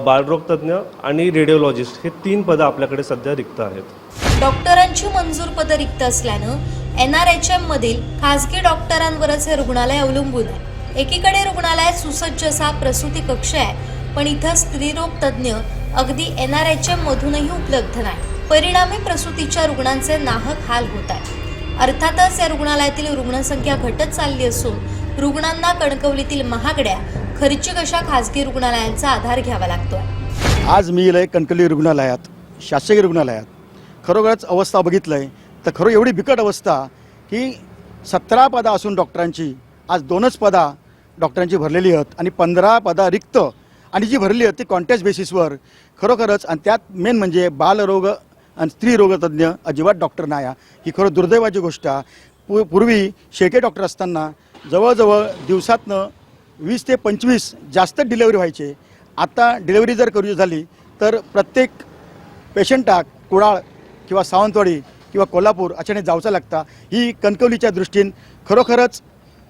बालरोगतज्ञ आणि रेडिओलॉजिस्ट हे 3 पदं आपल्याकडे सध्या रिक्त आहेत. डॉक्टरांची मंजूर पदं रिक्त असल्यानं NRHM मधील खासगी डॉक्टरांवरच हे रुग्णालय अवलंबून आहे. एकीकडे रुग्णालयात सुसज्ज असा प्रसूती कक्ष आहे, पण इथं स्त्रीरोग तज्ज्ञ अगदी NRHM मधूनही उपलब्ध नाही. परिणामी प्रसूतीच्या रुग्णांचे नाहक हाल होत आहेत. अर्थातच या रुग्णालयातील रुग्णसंख्या घटत चालली असून रुग्णांना कणकवलीतील महागड्या खर्चिक अशा खासगी रुग्णालयांचा आधार घ्यावा लागतोय. आज मी येईल कणकवली रुग्णालयात, शासकीय रुग्णालयात. खरोखरच अवस्था बघितलं आहे तर खरं एवढी बिकट अवस्था की 17 पदं असून डॉक्टरांची आज 2च पदं डॉक्टरांची भरलेली आहेत आणि 15 पदं रिक्त, आणि जी भरली आहेत ती कॉन्टॅक्ट बेसिसवर. खरोखरच आणि त्यात मेन म्हणजे बालरोग आणि स्त्रीरोगतज्ञ अजिबात डॉक्टर नाही. ही खरं दुर्दैवाची गोष्ट आहे. पूर्वी शेळके डॉक्टर असताना जवळजवळ दिवसातनं 20 ते 25 जास्त डिलेवरी व्हायचे. आता डिलेवरी जर करू झाली तर प्रत्येक पेशंटाक कुडाळ किंवा सावंतवाडी किंवा कोल्हापूर अशाने जावचं लागतं. ही कणकवलीच्या दृष्टीने खरोखरच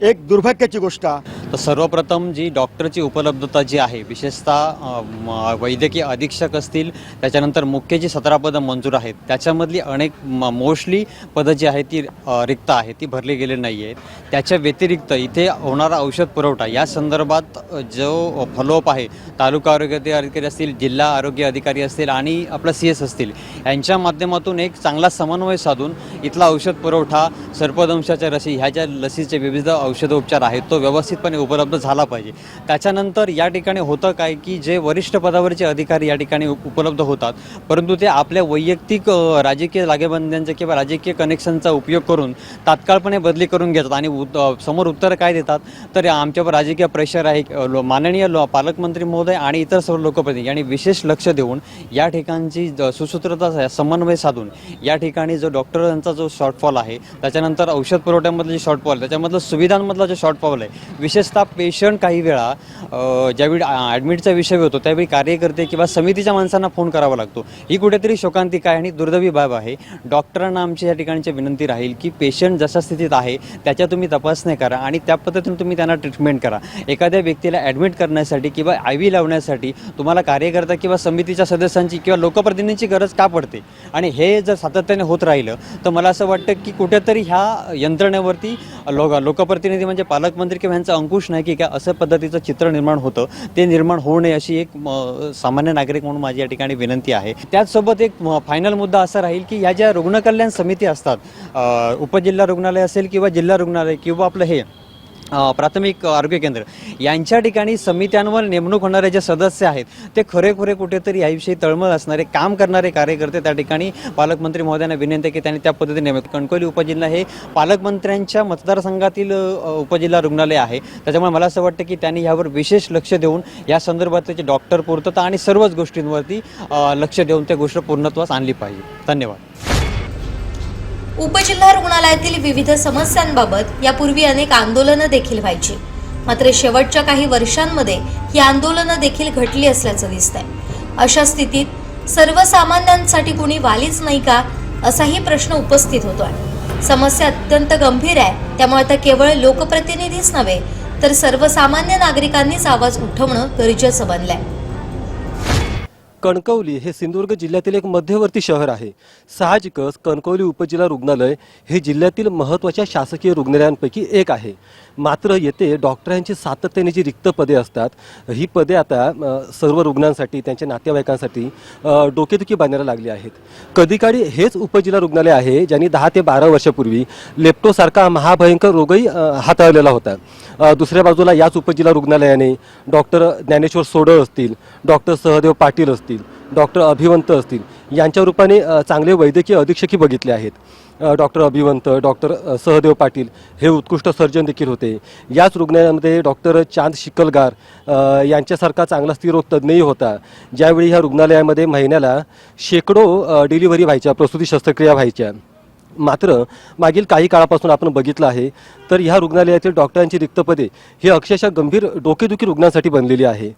एक दुर्भाग्याची गोष्ट आहे. तर सर्वप्रथम जी डॉक्टरची उपलब्धता जी आहे, विशेषतः वैद्यकीय अधीक्षक असतील, त्याच्यानंतर मुख्य जी 17 पदं मंजूर आहेत त्याच्यामधली अनेक मोस्टली पदं जी आहेत ती रिक्त आहेत, ती भरली गेली नाही आहेत. त्याच्या व्यतिरिक्त इथे होणारा औषध पुरवठा या संदर्भात जो फॉलोअप आहे, तालुका आरोग्य अधिकारी असतील, जिल्हा आरोग्य अधिकारी असतील आणि आपला CS असतील, यांच्या माध्यमातून एक चांगला समन्वय साधून इथला औषध पुरवठा, सर्पदंशाच्या लसी, ह्या ज्या लसीचे विविध औषधोपचार आहेत तो व्यवस्थितपणे उपलब्ध झाला पाहिजे. त्याच्यानंतर या ठिकाणी होतं काय की जे वरिष्ठ पदावरचे अधिकारी या ठिकाणी उपलब्ध होतात, परंतु ते आपल्या वैयक्तिक राजकीय लागेबांध्यांचा किंवा राजकीय कनेक्शनचा उपयोग करून तात्काळपणे बदली करून घेतात आणि समोर उत्तर काय देतात तर आमच्यावर राजकीय प्रेशर आहे. माननीय पालकमंत्री महोदय आणि इतर सर्व लोकप्रतिनिधी यांनी विशेष लक्ष देऊन या ठिकाणची सुसूत्रता समन्वय साधून या ठिकाणी जो डॉक्टरांचा जो शॉर्टफॉल आहे, त्याच्यानंतर औषध पुरवठ्यामधलं जे शॉर्टफॉल, त्याच्यामधलं सुविधांमधला जो शॉर्टफॉल आहे, विशेषतः पेशंट काही वेळा ज्यावेळी ॲडमिटचा विषय होतो त्यावेळी कार्यकर्ते किंवा समितीच्या माणसांना फोन करावा लागतो. ही कुठेतरी शोकांतिका आहे आणि दुर्दैवी बाब आहे. डॉक्टरांना आमची या ठिकाणची विनंती राहील की पेशंट जशा स्थितीत आहे त्याच्या तुम्ही तपासणी करा आणि त्या पद्धतीने तुम्ही त्यांना ट्रीटमेंट करा. एखाद्या व्यक्तीला ॲडमिट करण्यासाठी किंवा IV लावण्यासाठी तुम्हाला कार्यकर्ता किंवा समितीच्या सदस्यांची किंवा लोकप्रतिनिधींची गरज का पडते? आणि हे जर सातत्याने होत राहिलं तर मला असं वाटतं की कुठेतरी ह्या यंत्रणेवरती लोकप्रतिनिधी म्हणजे पालकमंत्री किंवा ह्यांचा अंकुश नाही की काय असं पद्धतीचं चित्र निर्माण होतं, ते निर्माण होऊ नये अशी एक सामान्य नागरिक म्हणून माझी या ठिकाणी विनंती आहे. त्याचसोबत एक फायनल मुद्दा असा राहील की ह्या ज्या रुग्णकल्याण समिती असतात, उपजिल्हा रुग्णालय असेल किंवा जिल्हा रुग्णालय किंवा आपलं हे प्राथमिक आरोग्य केंद्र, यांच्या ठिकाणी समित्यांवर नेमणूक होणारे जे सदस्य आहेत ते खरेखुरे कुठेतरी याविषयी तळमळ असणारे काम करणारे कार्यकर्ते त्या ठिकाणी पालकमंत्री महोदयांना विनंती की त्यांनी त्या पद्धतीने नेमणूक. कणकवली उपजिल्हा हे पालकमंत्र्यांच्या मतदारसंघातील उपजिल्हा रुग्णालय आहे, त्याच्यामुळे मला असं वाटतं की त्यांनी यावर विशेष लक्ष देऊन या संदर्भात डॉक्टर पूर्तता आणि सर्वच गोष्टींवरती लक्ष देऊन त्या गोष्ट पूर्णत्वास आणली पाहिजे. धन्यवाद. उपजिल्हा रुग्णालयातील विविध समस्यांबाबत यापूर्वी अनेक आंदोलनं देखील व्हायची, मात्र शेवटच्या काही वर्षांमध्ये ही आंदोलनं देखील घटली असल्याचं दिसतंय. अशा स्थितीत सर्वसामान्यांसाठी कुणी वालीच नाही का असाही प्रश्न उपस्थित होतोय. समस्या अत्यंत गंभीर आहे, त्यामुळे आता केवळ लोकप्रतिनिधीच नव्हे तर सर्वसामान्य नागरिकांनीच आवाज उठवणं गरजेचं बनलंय. कणकवली हे सिंधुदुर्ग जिल्ह्यातील एक मध्यवर्ती शहर आहे. साहजिकच कणकवली उपजिल्हा रुग्णालय हे जिल्ह्यातील महत्त्वाच्या शासकीय रुग्णालयांपैकी एक आहे. मात्र येथे डॉक्टरांची सातत्याने जी रिक्त पदे असतात, ही पदे आता सर्व रुग्णांसाठी त्यांच्या नातेवाईकांसाठी डोकेदुखी बांधायला लागली आहेत. कधीकाळी हेच उपजिल्हा रुग्णालय आहे ज्यांनी 10 ते 12 वर्षापूर्वी लेप्टोसारखा महाभयंकर रोगही हाताळलेला होता. दुसऱ्या बाजूला याच उपजिल्हा रुग्णालयाने डॉक्टर ज्ञानेश्वर सोडळ असतील, डॉक्टर सहदेव पाटील असतील, डॉक्टर अभिवंत असतील, यांच्या रूपाने चांगले वैद्यकीय अधीक्षकही बघितले आहेत. डॉक्टर अभिवंत, डॉक्टर सहदेव पाटील हे उत्कृष्ट सर्जन देखील होते. याच रुग्णालयामध्ये डॉक्टर चांद शिकलगार यांच्यासारखा चांगला स्त्रीरोग तज्ज्ञही होता. ज्यावेळी ह्या रुग्णालयामध्ये महिन्याला शेकडो डिलिव्हरी व्हायच्या, प्रसूती शस्त्रक्रिया व्हायच्या. मात्र मागील काही काळापासून आपण बघितलं आहे तर ह्या रुग्णालयातील डॉक्टरांची रिक्त पदे ही अक्षरशः गंभीर डोकेदुखी रुग्णांसाठी बनलेली आहे.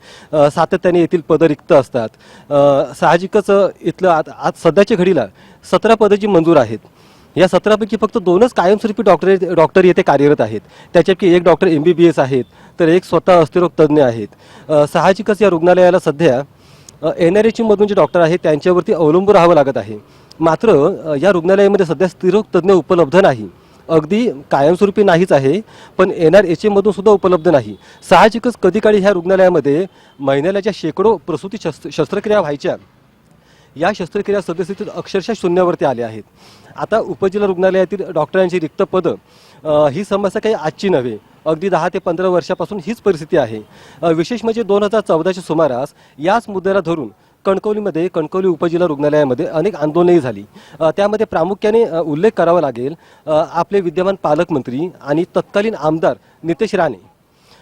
सातत्याने येथील पदं रिक्त असतात. साहजिकच इथलं आज सध्याच्या घडीला 17 पदं जी मंजूर आहेत, या 17पैकी फक्त 2च कायमस्वरूपी डॉक्टर येथे कार्यरत आहेत. त्याच्यापैकी एक डॉक्टर MBBS आहेत तर एक स्वतः अस्थिरोग तज्ज्ञ आहेत. साहजिकच या रुग्णालयाला सध्या NRH मधून जे डॉक्टर आहेत त्यांच्यावरती अवलंबून राहावं लागत आहे. मात्र या रुग्णालयामध्ये सध्या स्त्रीरोग तज्ज्ञ उपलब्ध नाही. अगदी कायमस्वरूपी नाहीच आहे, पण NRH मधून सुद्धा उपलब्ध नाही. साहजिकच कधी काळी ह्या रुग्णालयामध्ये महिन्याला ज्या शेकडो प्रसूती शस्त्रक्रिया व्हायच्या, या शस्त्रक्रिया सद्यस्थितीत अक्षरशः शून्यावरती आल्या आहेत. आता उपजिल्हा रुग्णालयातील डॉक्टरांची रिक्त पदं ही समस्या काही आजची नव्हे, अगदी 10 ते 15 वर्षापासून हीच परिस्थिती आहे. विशेष म्हणजे 2014च्या सुमारास याच मुद्द्याला धरून कणकवली उपजिल्हा रुग्णालयामध्ये अनेक आंदोलनही झाली. त्यामध्ये प्रामुख्याने उल्लेख करावा लागेल आपले विद्यमान पालकमंत्री आणि तत्कालीन आमदार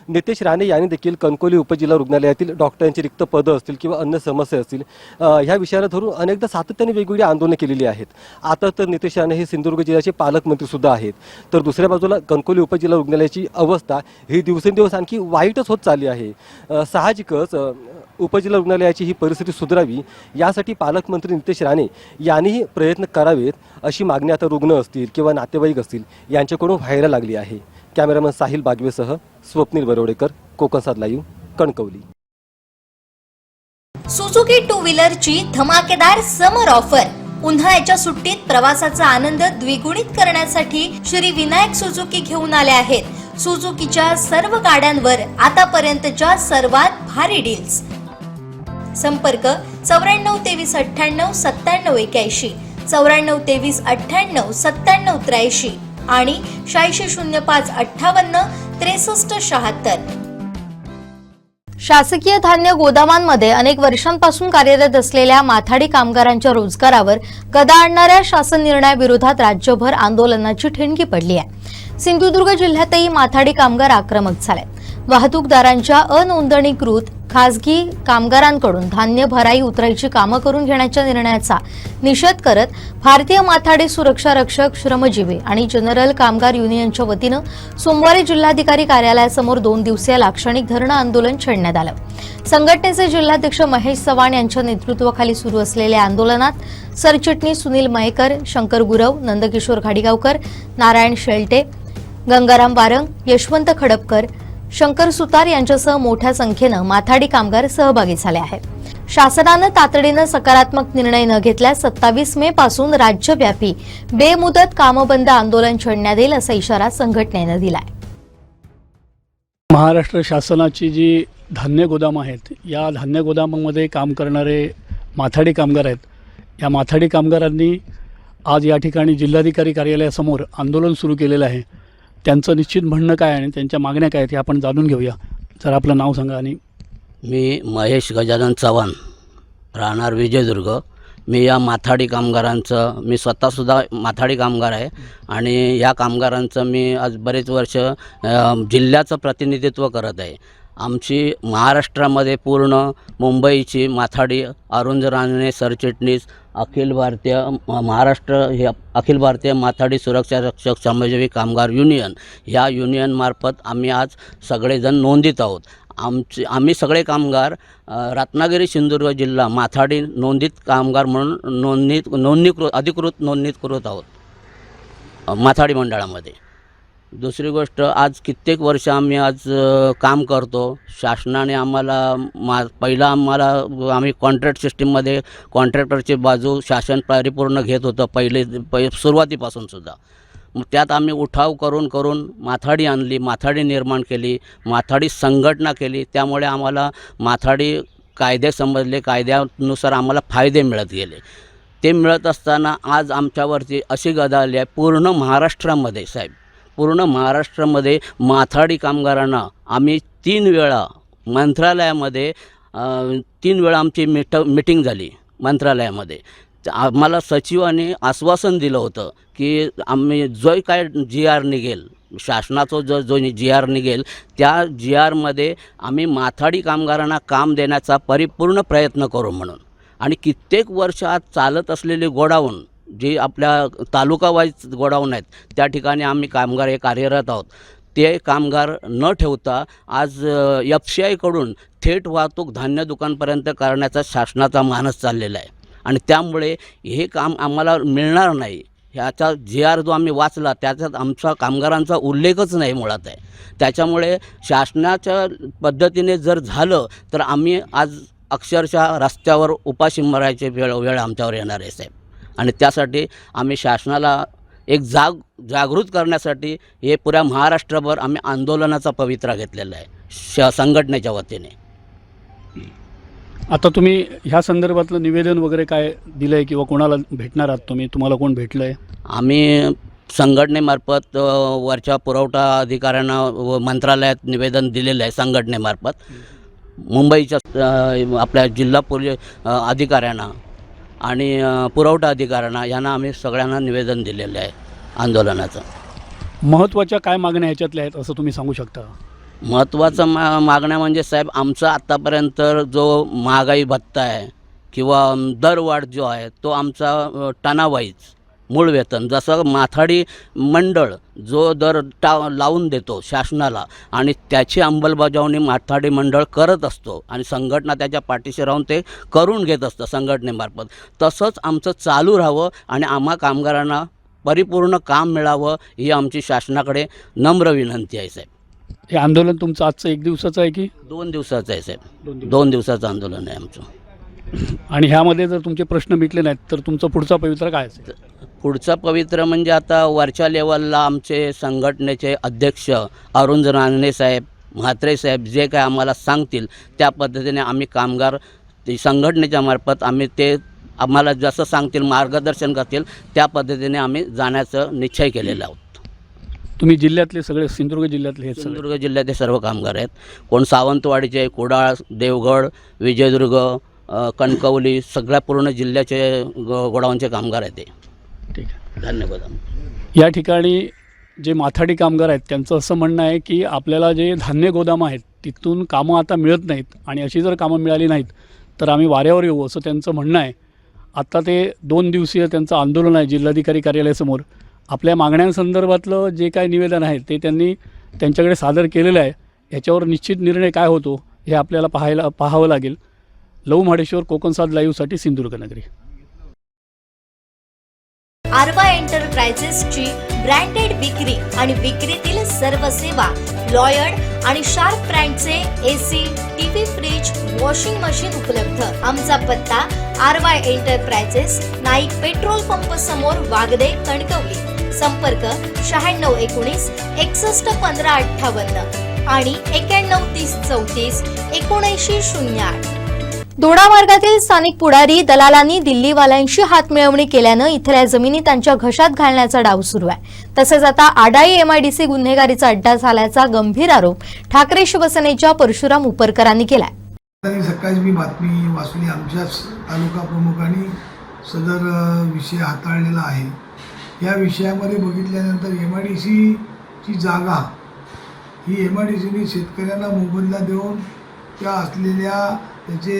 नितेश राणे यांनी देखील कणकवली उपजिल्हा रुग्णालयातील डॉक्टरांची रिक्त पदं असतील किंवा अन्य समस्या असतील ह्या विषयाला धरून अनेकदा सातत्याने वेगवेगळी आंदोलनं केलेली आहेत. आता तर नितेश राणे हे सिंधुदुर्ग जिल्ह्याचे पालकमंत्री सुद्धा आहेत. तर दुसऱ्या बाजूला कणकवली उपजिल्हा रुग्णालयाची अवस्था ही दिवसेंदिवस आणखी वाईटच होत चालली आहे. साहजिकच उपजिल्हा रुग्णालयाची ही परिस्थिती सुधारावी यासाठी पालकमंत्री नितेश राणे यांनीही प्रयत्न करावेत अशी मागणी आता रुग्ण असतील किंवा नातेवाईक असतील यांच्याकडून व्हायला लागली आहे. कॅमेरामन साहिल बागवेसह Swapnil Barodekar, Konkansad live, Kankavli. Suzuki two व्हीलरची धमाकेदार समर ऑफर. उन्हाळ्याच्या सुट्टीत प्रवासाचा आनंद द्विगुणित करण्यासाठी श्री विनायक सुझुकी घेऊन आले आहेत सुझुकीच्या सर्व गाड्यांवर आतापर्यंतच्या सर्वात भारी डील्स. संपर्क 9423989781, 9423989783 आणि 8605586376. शासकीय धान्य गोदामांमध्ये अनेक वर्षांपासून कार्यरत असलेल्या माथाडी कामगारांच्या रोजगारावर गदा आणणाऱ्या शासन निर्णयाविरोधात राज्यभर आंदोलनाची ठिणगी पडली आहे. सिंधुदुर्ग जिल्ह्यातही माथाडी कामगार आक्रमक झाले. वाहतूकदारांच्या अनोंदणीकृत खासगी कामगारांकडून धान्य भराई उतरायची कामं करून घेण्याच्या निर्णयाचा निषेध करत भारतीय माथाडी सुरक्षा रक्षक, श्रमजीवी आणि जनरल कामगार युनियनच्या वतीनं सोमवारी जिल्हाधिकारी कार्यालयासमोर 2 दिवसीय लाक्षणिक धरणं आंदोलन छेडण्यात आलं. संघटनेचे जिल्हाध्यक्ष महेश चव्हाण यांच्या नेतृत्वाखाली सुरू असलेल्या आंदोलनात सरचिटणीस सुनील मयेकर, शंकर गुरव, नंदकिशोर घाडीगावकर, नारायण शेळटे, गंगाराम वारंग, यशवंत खडपकर, शंकर सुतार यांच्यासह मोठ्या संख्येनं माथाडी कामगार सहभागी झाले आहेत. शासनानं तातडीनं सकारात्मक निर्णय न घेतल्यास 27 मे पासून राज्यव्यापी बेमुदत कामबंद आंदोलन छेडण्यात येईल असा इशारा संघटनेनं दिलाय. महाराष्ट्र शासनाची जी धान्य गोदाम आहेत, या धान्य गोदामामध्ये काम करणारे माथाडी कामगार आहेत. या माथाडी कामगारांनी आज या ठिकाणी जिल्हाधिकारी कार्यालयासमोर आंदोलन सुरू केलेलं आहे. त्यांचं निश्चित म्हणणं काय आणि त्यांच्या मागण्या काय आहेत हे आपण जाणून घेऊया. जर आपलं नाव सांगा. आणि मी महेश गजानन चव्हाण, राहणार विजयदुर्ग. मी या माथाडी कामगारांचं, मी स्वतःसुद्धा माथाडी कामगार आहे आणि या कामगारांचं मी आज बरेच वर्ष जिल्ह्याचं प्रतिनिधित्व करत आहे. आमची महाराष्ट्रामध्ये पूर्ण मुंबईची माथाडी अरुंद रानडे सरचिटणीस अखिल भारतीय माथाडी सुरक्षा रक्षक श्रमजीवी कामगार युनियन, ह्या युनियनमार्फत आम्ही आज सगळेजण नोंदीत आहोत. आम्ही सगळे कामगार रत्नागिरी सिंधुदुर्ग जिल्हा माथाडी नोंदित कामगार म्हणून अधिकृत नोंदणीकृत आहोत माथाडी मंडळामध्ये. दुसरी गोष्ट, आज कित्येक वर्ष आम्ही आज काम करतो. शासनाने आम्हाला आम्ही कॉन्ट्रॅक्ट सिस्टीममध्ये कॉन्ट्रॅक्टरची बाजू शासन परिपूर्ण घेत होतं सुरुवातीपासून सुद्धा. मग त्यात आम्ही उठाव करून माथाडी आणली, माथाडी निर्माण केली, माथाडी संघटना केली. त्यामुळे आम्हाला माथाडी कायदे समजले, कायद्यानुसार आम्हाला फायदे मिळत गेले. ते मिळत असताना आज आमच्यावरती अशी गदा आली आहे पूर्ण महाराष्ट्रामध्ये. साहेब, पूर्ण महाराष्ट्रामध्ये माथाडी कामगारांना आम्ही 3 वेळा मंत्रालयामध्ये 3 वेळा आमची मीटिंग झाली मंत्रालयामध्ये. आम्हाला सचिवांनी आश्वासन दिलं होतं की आम्ही जो काय GR निघेल, शासनाचा जो GR निघेल, त्या GRमध्ये आम्ही माथाडी कामगारांना काम देण्याचा परिपूर्ण प्रयत्न करू म्हणून. आणि कित्येक वर्ष आज चालत असलेली गोडाऊन, जे आपल्या तालुका वाईज गोडाऊन आहेत, त्या ठिकाणी आम्ही कामगार हे कार्यरत आहोत. ते कामगार न ठेवता आज FCIकडून थेट वाहतूक धान्य दुकानपर्यंत करण्याचा शासनाचा मानस चाललेला आहे. आणि त्यामुळे हे काम आम्हाला मिळणार नाही. ह्याचा GR जो आम्ही वाचला त्याच्यात आमचा कामगारांचा उल्लेखच नाही मुळात आहे. त्याच्यामुळे शासनाच्या पद्धतीने जर झालं तर आम्ही आज अक्षरशः रस्त्यावर उपाशी मरायचे वेळ आमच्यावर येणार आहे साहेब. आणि त्यासाठी आम्ही शासनाला एक जागृत करण्यासाठी हे पुऱ्या महाराष्ट्रभर आम्ही आंदोलनाचा पवित्रा घेतलेला आहे संघटनेच्या वतीने. आता तुम्ही ह्या संदर्भातलं निवेदन वगैरे काय दिलं आहे किंवा कोणाला भेटणार आहात तुम्ही? तुम्हाला कोण भेटलं आहे? आम्ही संघटनेमार्फत वरच्या पुरवठा अधिकाऱ्यांना व मंत्रालयात निवेदन दिलेलं आहे. संघटनेमार्फत मुंबईच्या आपल्या जिल्हा पोलीस अधिकाऱ्यांना आणि पुरवठा अधिकाऱ्यांना यांना आम्ही सगळ्यांना निवेदन दिलेलं आहे आंदोलनाचं. महत्त्वाच्या काय मागण्या ह्याच्यातल्या आहेत असं तुम्ही सांगू शकता? महत्त्वाचं मागण्या म्हणजे साहेब, आमचा आत्तापर्यंत जो महागाई भत्ता आहे किंवा दरवाढ जो आहे तो आमचा टनावाईज मूळ वेतन, जसं माथाडी मंडळ जो दर लावून देतो शासनाला आणि त्याची अंमलबजावणी माथाडी मंडळ करत असतो आणि संघटना त्याच्या पाठीशी राहून ते करून घेत असतं संघटनेमार्फत, तसंच आमचं चालू राहावं आणि आम्हा कामगारांना परिपूर्ण काम मिळावं ही आमची शासनाकडे नम्र विनंती आहे साहेब. हे आंदोलन तुमचं आजचं 1 दिवसाचं आहे की 2 दिवसाचं आहे साहेब? 2 दिवसाचं आंदोलन आहे आमचं. आणि ह्यामध्ये जर तुमचे प्रश्न मिटले नाहीत तर तुमचा पुढचा पवित्रा काय असेल? पुढचा पवित्र म्हणजे आता वरच्या लेवलला आमचे संघटनेचे अध्यक्ष अरुण रानडे साहेब, म्हात्रे साहेब जे काय आम्हाला सांगतील त्या पद्धतीने आम्ही कामगार संघटनेच्या मार्फत आम्ही ते आम्हाला जसं सांगतील मार्गदर्शन करतील त्या पद्धतीने आम्ही जाण्याचं निश्चय केलेला आहोत. तुम्ही जिल्ह्यातले सगळे सिंधुदुर्ग जिल्ह्यातले हे सिंधुदुर्ग जिल्ह्यातले सर्व कामगार आहेत. कोण सावंतवाडीचे, कुडाळ, देवगड, विजयदुर्ग, कणकवली सगळ्या पूर्ण जिल्ह्याचे गोडाऊनचे कामगार आहेत ते. ठीक आहे, धन्यवाद. या ठिकाणी जे माथाडी कामगार आहेत त्यांचं असं म्हणणं आहे की आपल्याला जे धान्य गोदामं आहेत तिथून कामं आता मिळत नाहीत आणि अशी जर कामं मिळाली नाहीत तर आम्ही वाऱ्यावर येऊ असं त्यांचं म्हणणं आहे. आता ते 2 दिवसीय त्यांचं आंदोलन आहे जिल्हाधिकारी कार्यालयासमोर. आपल्या मागण्यांसंदर्भातलं जे काय निवेदन आहे ते त्यांनी त्यांच्याकडे सादर केलेलं आहे. याच्यावर निश्चित निर्णय काय होतो हे आपल्याला पाहावं लागेल. लव महाडेश्वर, कोकणसाद लाईव्हसाठी सिंधुदुर्ग नगरी. आरवा एंटरप्राइजेसची ब्रँडेड विक्री आणि विक्रीतील सर्व सेवा, लॉयड आणि शार्प ब्रँडचे AC, TV, fridge, washing machine उपलब्ध. आमचा पत्ता RY enterprises, Naik petrol pump समोर, वागदे, कणकवली. संपर्क 9619 61 15 58 आणि 91 30 34 79 08. दोडा मार्गातील स्थानिक पुढारी दलालांनी दिल्लीवाल्यांशी हातमिळवणी केल्यानं इथल्या जमिनी त्यांच्या घशात घालण्याचा डाव सुरू आहे. तसेच आता आडाई MIDC गुन्हेगारीचा अड्डा झाल्याचा गंभीर आरोप ठाकरे शिवसेनेच्या परशुराम उपरकरांनी केलाय. सकाळी मी बातमी वाचली. आमच्याच तालुका प्रमुखांनी सदर विषय हाताळलेला आहे. या विषयामध्ये बघितल्यानंतर MIDCची जागा ही MIDCने शेतकऱ्यांना मोबदला देऊन त्या असलेल्या त्याचे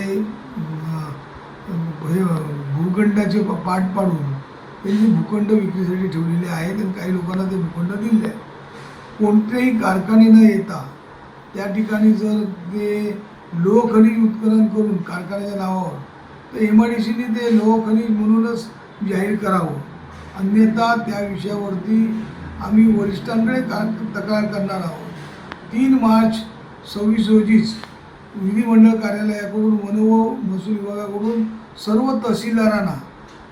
भूखंडाचे पाठ पाडून त्यांनी भूखंड विक्रीसाठी ठेवलेले आहेत आणि काही लोकांना ते भूखंड दिले आहे. कोणत्याही कारखाने न येता त्या ठिकाणी जर ते लोह खनिज उत्खनन करून कारखान्याच्या नावावर तर MIDCने ते लोह खनिज म्हणूनच जाहीर करावं. अन्यथा त्या विषयावरती आम्ही वरिष्ठांकडे तक्रार करणार आहोत. 3 मार्च 26 रोजीच विधिमंडळ कार्यालयाकडून वन व महसूल विभागाकडून सर्व तहसीलदारांना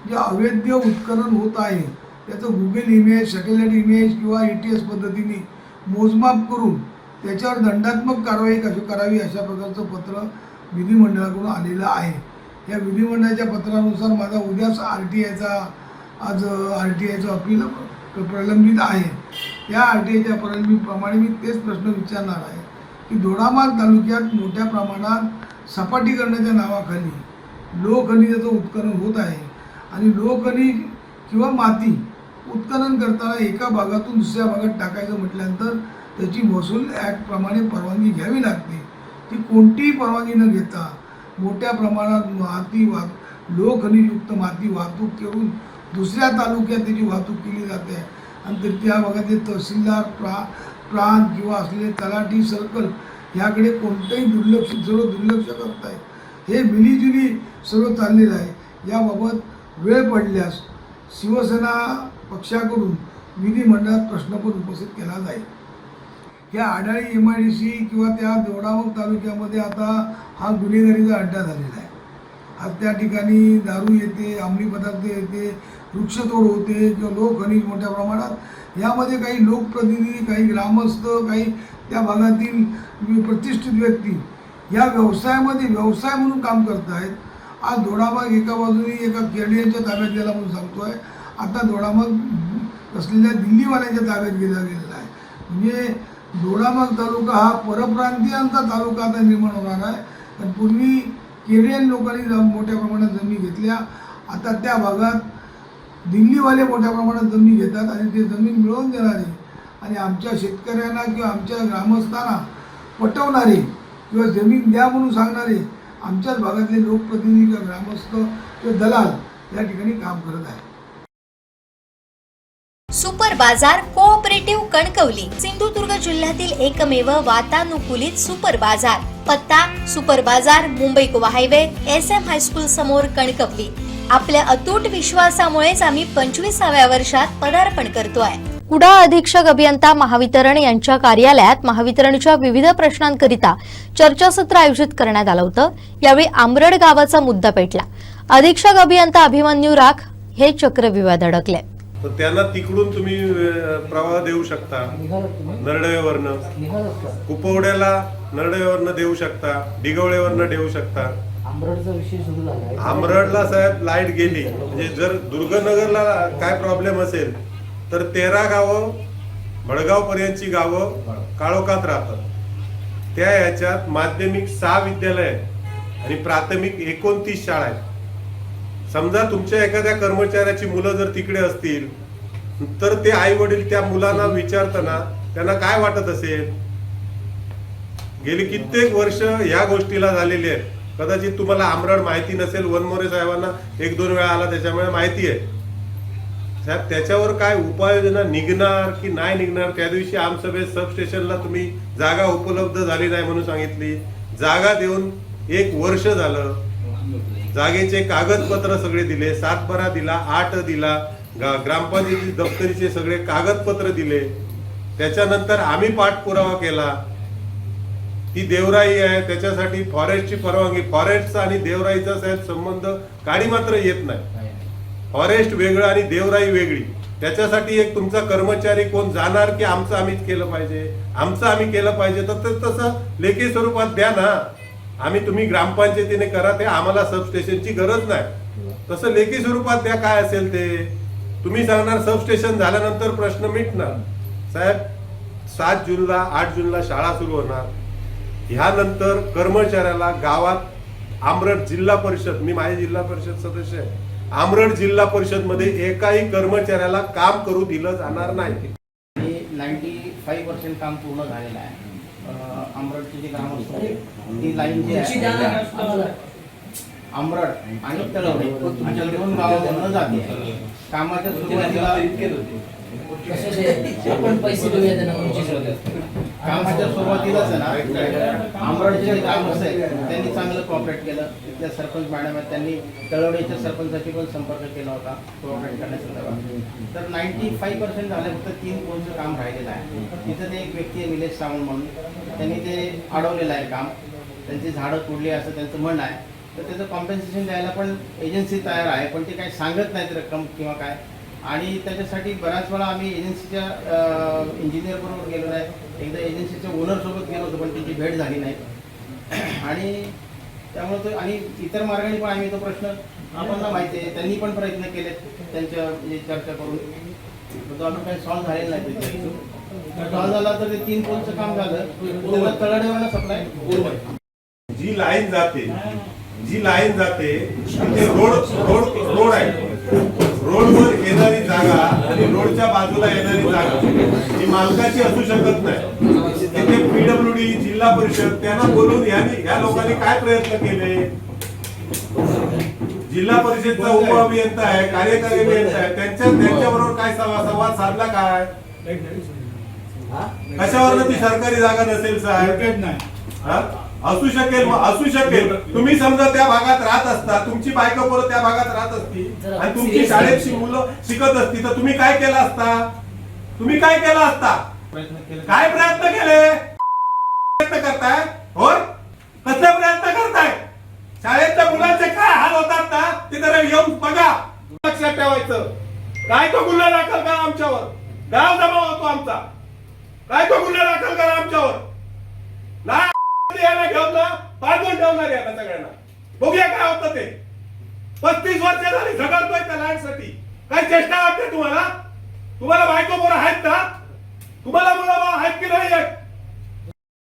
जे अवैध उत्खनन होत आहे त्याचं गुगल इमेज, सॅटेलाईट इमेज किंवा ATS पद्धतीने मोजमाप करून त्याच्यावर दंडात्मक कारवाई कशी करावी अशा प्रकारचं पत्र विधिमंडळाकडून आलेलं आहे. या विधिमंडळाच्या पत्रानुसार माझा उद्याच RTIचं अपील प्रलंबित आहे. या RTIच्या प्रलंबितप्रमाणे मी तेच प्रश्न विचारणार आहे की दोडामार्ग तालुक्यात मोठ्या प्रमाणात सपाटीकरणाच्या नावाखाली लोह खनिजाचं उत्खनन होत आहे आणि लोह खनिज किंवा माती उत्खनन करताना एका भागातून दुसऱ्या भागात टाकायचं म्हटल्यानंतर त्याची महसूल ॲक्टप्रमाणे परवानगी घ्यावी लागते. ती कोणतीही परवानगी न घेता मोठ्या प्रमाणात लोह खनिजयुक्त माती वाहतूक करून दुसऱ्या तालुक्यात त्याची वाहतूक केली जाते आणि त्या भागातले तहसीलदार प्रांत किंवा असलेले तलाठी सर्कल याकडे कोणतंही दुर्लक्ष करत आहे. हे मिलीजुली सर्व चाललेलं आहे. याबाबत वेळ पडल्यास शिवसेना पक्षाकडून विधिमंडळात प्रश्न पण उपस्थित केला जाईल. त्या आडाळी MIDC किंवा त्या दोडामार्ग तालुक्यामध्ये आता हा गुन्हेगारीचा अड्डा झालेला आहे. आज त्या ठिकाणी दारू येते, अंमली पदार्थ येते, वृक्षतोड होते किंवा लोक खनिज मोठ्या प्रमाणात. यामध्ये काही लोकप्रतिनिधी, काही ग्रामस्थ, काही त्या भागातील प्रतिष्ठित व्यक्ती या व्यवसायामध्ये व्यवसाय म्हणून काम करत आहेत. आज दोडामार्ग एका बाजूने एका केरळीयांच्या ताब्यात गेला म्हणून सांगतो आहे, आता दोडामार्ग असलेल्या दिल्लीवाल्यांच्या ताब्यात गेलेला आहे. म्हणजे दोडामार्ग तालुका हा परप्रांतीयांचा तालुका आता निर्माण होणार आहे. पण पूर्वी केरळीयन लोकांनी मोठ्या प्रमाणात जमिनी घेतल्या, आता त्या भागात दिल्लीवाले मोठ्या प्रमाणात जमिनी घेतात आणि ते जमीन मिळवून देणारे आणि आमच्या शेतकऱ्यांना किंवा आमच्या ग्रामस्थांना पटवणारे किंवा जमीन द्या म्हणून सांगणारे आमच्याच भागातले लोकप्रतिनिधी किंवा ग्रामस्थ किंवा दलाल या ठिकाणी काम करत आहेत. सुपर बाजार कोऑपरेटिव्ह कणकवली, सिंधुदुर्ग जिल्ह्यातील एकमेव वातानुकूलित सुपर बाजार. पत्ता सुपर बाजार, Mumbai Goa highway, SM high school समोर, कणकवली. आपल्या अतूट विश्वासामुळेच आम्ही 25व्या वर्षात पदार्पण करतोय. कुडा अधीक्षक अभियंता महावितरण यांच्या कार्यालयात महावितरणच्या विविध प्रश्नांकरिता चर्चासत्र आयोजित करण्यात आलं होतं. यावेळी आमरड गावाचा मुद्दा पेटला. अधीक्षक अभियंता अभिमन्यू राख हे चक्रव्यूहात अडकले. तर त्यांना तिकडून तुम्ही प्रवाह देऊ शकता, नरडवेवरनं, कुपवड्याला नरडवेवरनं देऊ शकता, डिगवळेवरनं देऊ शकता. आमरडचा विषय सुरू झाला. आमरडला साहेब लाईट गेली म्हणजे जर दुर्गनगरला काय प्रॉब्लेम असेल तर 13 गावं भडगाव पर्यंतची गावं काळोखात राहतात. त्या ह्याच्यात माध्यमिक 6 विद्यालय आणि प्राथमिक 29 शाळा आहेत. समजा तुमच्या एखाद्या कर्मचाऱ्याची मुलं जर तिकडे असतील तर ते आई वडील त्या मुलांना विचारताना त्यांना काय वाटत असेल. गेली कित्येक वर्ष या गोष्टीला झालेली आहेत. कदाचित तुम्हाला आमरड माहिती नसेल, वनमोरे साहेबांना 1-2 वेळा आला त्याच्यामुळे माहिती आहे. साहेब त्याच्यावर काय उपाययोजना निघणार की नाही निघणार. त्या दिवशी आमसभेत सबस्टेशनला तुम्ही जागा उपलब्ध झाली नाही म्हणून सांगितली. जागा देऊन 1 वर्ष झालं. जागेचे कागदपत्र सगळे दिले, 7/12 दिला, 8 दिला, ग्रामपंचायती दप्तरीचे सगळे कागदपत्र दिले. त्याच्यानंतर आम्ही पाठपुरावा केला. ती देवराई आहे त्याच्यासाठी फॉरेस्टची परवानगी. फॉरेस्टचा आणि देवराईचा साहेब संबंध काडी मात्र येत नाही. फॉरेस्ट वेगळं आणि देवराई वेगळी. त्याच्यासाठी एक तुमचा कर्मचारी कोण जाणार की आमचं आम्हीच केलं पाहिजे, आमचं आम्ही केलं पाहिजे. तर तसं लेखी स्वरूपात द्या ना. आम्ही तुम्ही ग्रामपंचायतीने करा, ते आम्हाला सबस्टेशनची गरज नाही. तसं लेखी स्वरूपात द्या काय असेल ते. तुम्ही सांगणार सबस्टेशन झाल्यानंतर प्रश्न मिटणार. साहेब 7 जूनला 8 जूनला शाळा सुरू होणार. ह्यानंतर कर्मचाऱ्याला गावात आमरड जिल्हा परिषद, मी माझी जिल्हा परिषद सदस्य आहे, आमरड जिल्हा परिषद मध्ये एकाही कर्मचाऱ्याला काम करू दिलं जाणार नाही. 95% काम पूर्ण झालेलं आहे. आमरडची जी ग्रामस्थ ती लाईन जी आहे आमरड आणि तळवडे अशा 2 गावांमधून जाते. कामाच्या सुरुवातीला आपण पैसे देऊया त्यांना. कामाच्या सुरुवातीलाच ना आमरडचे ग्रामस्थ आहेत त्यांनी चांगलं कॉपरेट केलं. तिथल्या सरपंच मॅडम आहेत, त्यांनी तळवडेच्या सरपंचाशी पण संपर्क केला होता कॉपरेट करण्यासंदर्भात. तर 95% झालं. फक्त 3 पोलचं काम राहिलेलं आहे. तिथं ते एक व्यक्ती आहे निलेश सावंत म्हणून, त्यांनी ते अडवलेलं आहे काम. त्यांची झाडं तोडली असं त्यांचं म्हणणं आहे. तर त्याचं कॉम्पेन्सेशन द्यायला पण एजन्सी तयार आहे, पण ते काही सांगत नाहीत रक्कम किंवा काय. आणि त्याच्यासाठी बऱ्याच वेळा आम्ही एजन्सीच्या इंजिनियरबरोबर गेलो नाही. एकदा एजन्सीच्या ओनरसोबत गेलो होतो पण त्याची भेट झाली नाही. आणि त्यामुळे तो आणि इतर मार्गाने पण आम्ही तो प्रश्न आपल्याला माहिती आहे, त्यांनी पण प्रयत्न केले त्यांच्या चर्चा करून. तो अजून काही सॉल्व्ह झालेला नाही. त्याच्या सॉल्व्ह झाला तर ते 3 पोलचं काम झालं. त्याला तळडेवाला सप्लाय जी लाईन जाते तिथे रोड आहे. रोडवर येणारी जागा आणि रोडच्या बाजूला येणारी जागा ही मालकाची असू शकत नाही. तिथे PWD जिल्हा परिषद त्यांना बोलून या लोकांनी काय प्रयत्न केले. जिल्हा परिषदचा उपअभियंता आहे, कार्यकारी अभियंता आहे, त्यांच्याबरोबर काय संवाद साधला काय. कशावर ती सरकारी जागा नसेल साहेब. असू शकेल. तुम्ही समजा त्या भागात राहत असता, तुमची बायको पोरं त्या भागात राहत असती आणि तुमची शाळेत मुलं शिकत असती तर तुम्ही काय केलं असता. काय प्रयत्न केले? प्रयत्न करताय हो? कसले प्रयत्न करताय? शाळेतल्या मुलांचे काय हाल होतात ना ते जरा येऊन बघा. लक्षात ठेवायचं. काय तो गुन्हा दाखल करा आमच्यावर. गाव जमा होतो आमचा. काय तो गुन्हा दाखल करा आमच्यावर. नाही याला घेऊन ना बाजून ठेवणार याला सगळ्यांना. बघूया काय होतं ते. 35 वर्ष झाली झगडतोय त्या लँडसाठी. काय चेष्टा वाटते तुम्हाला? तुम्हाला बायको पोरं आहेत ना? तुम्हाला मुलं आहेत की नाही आहेत?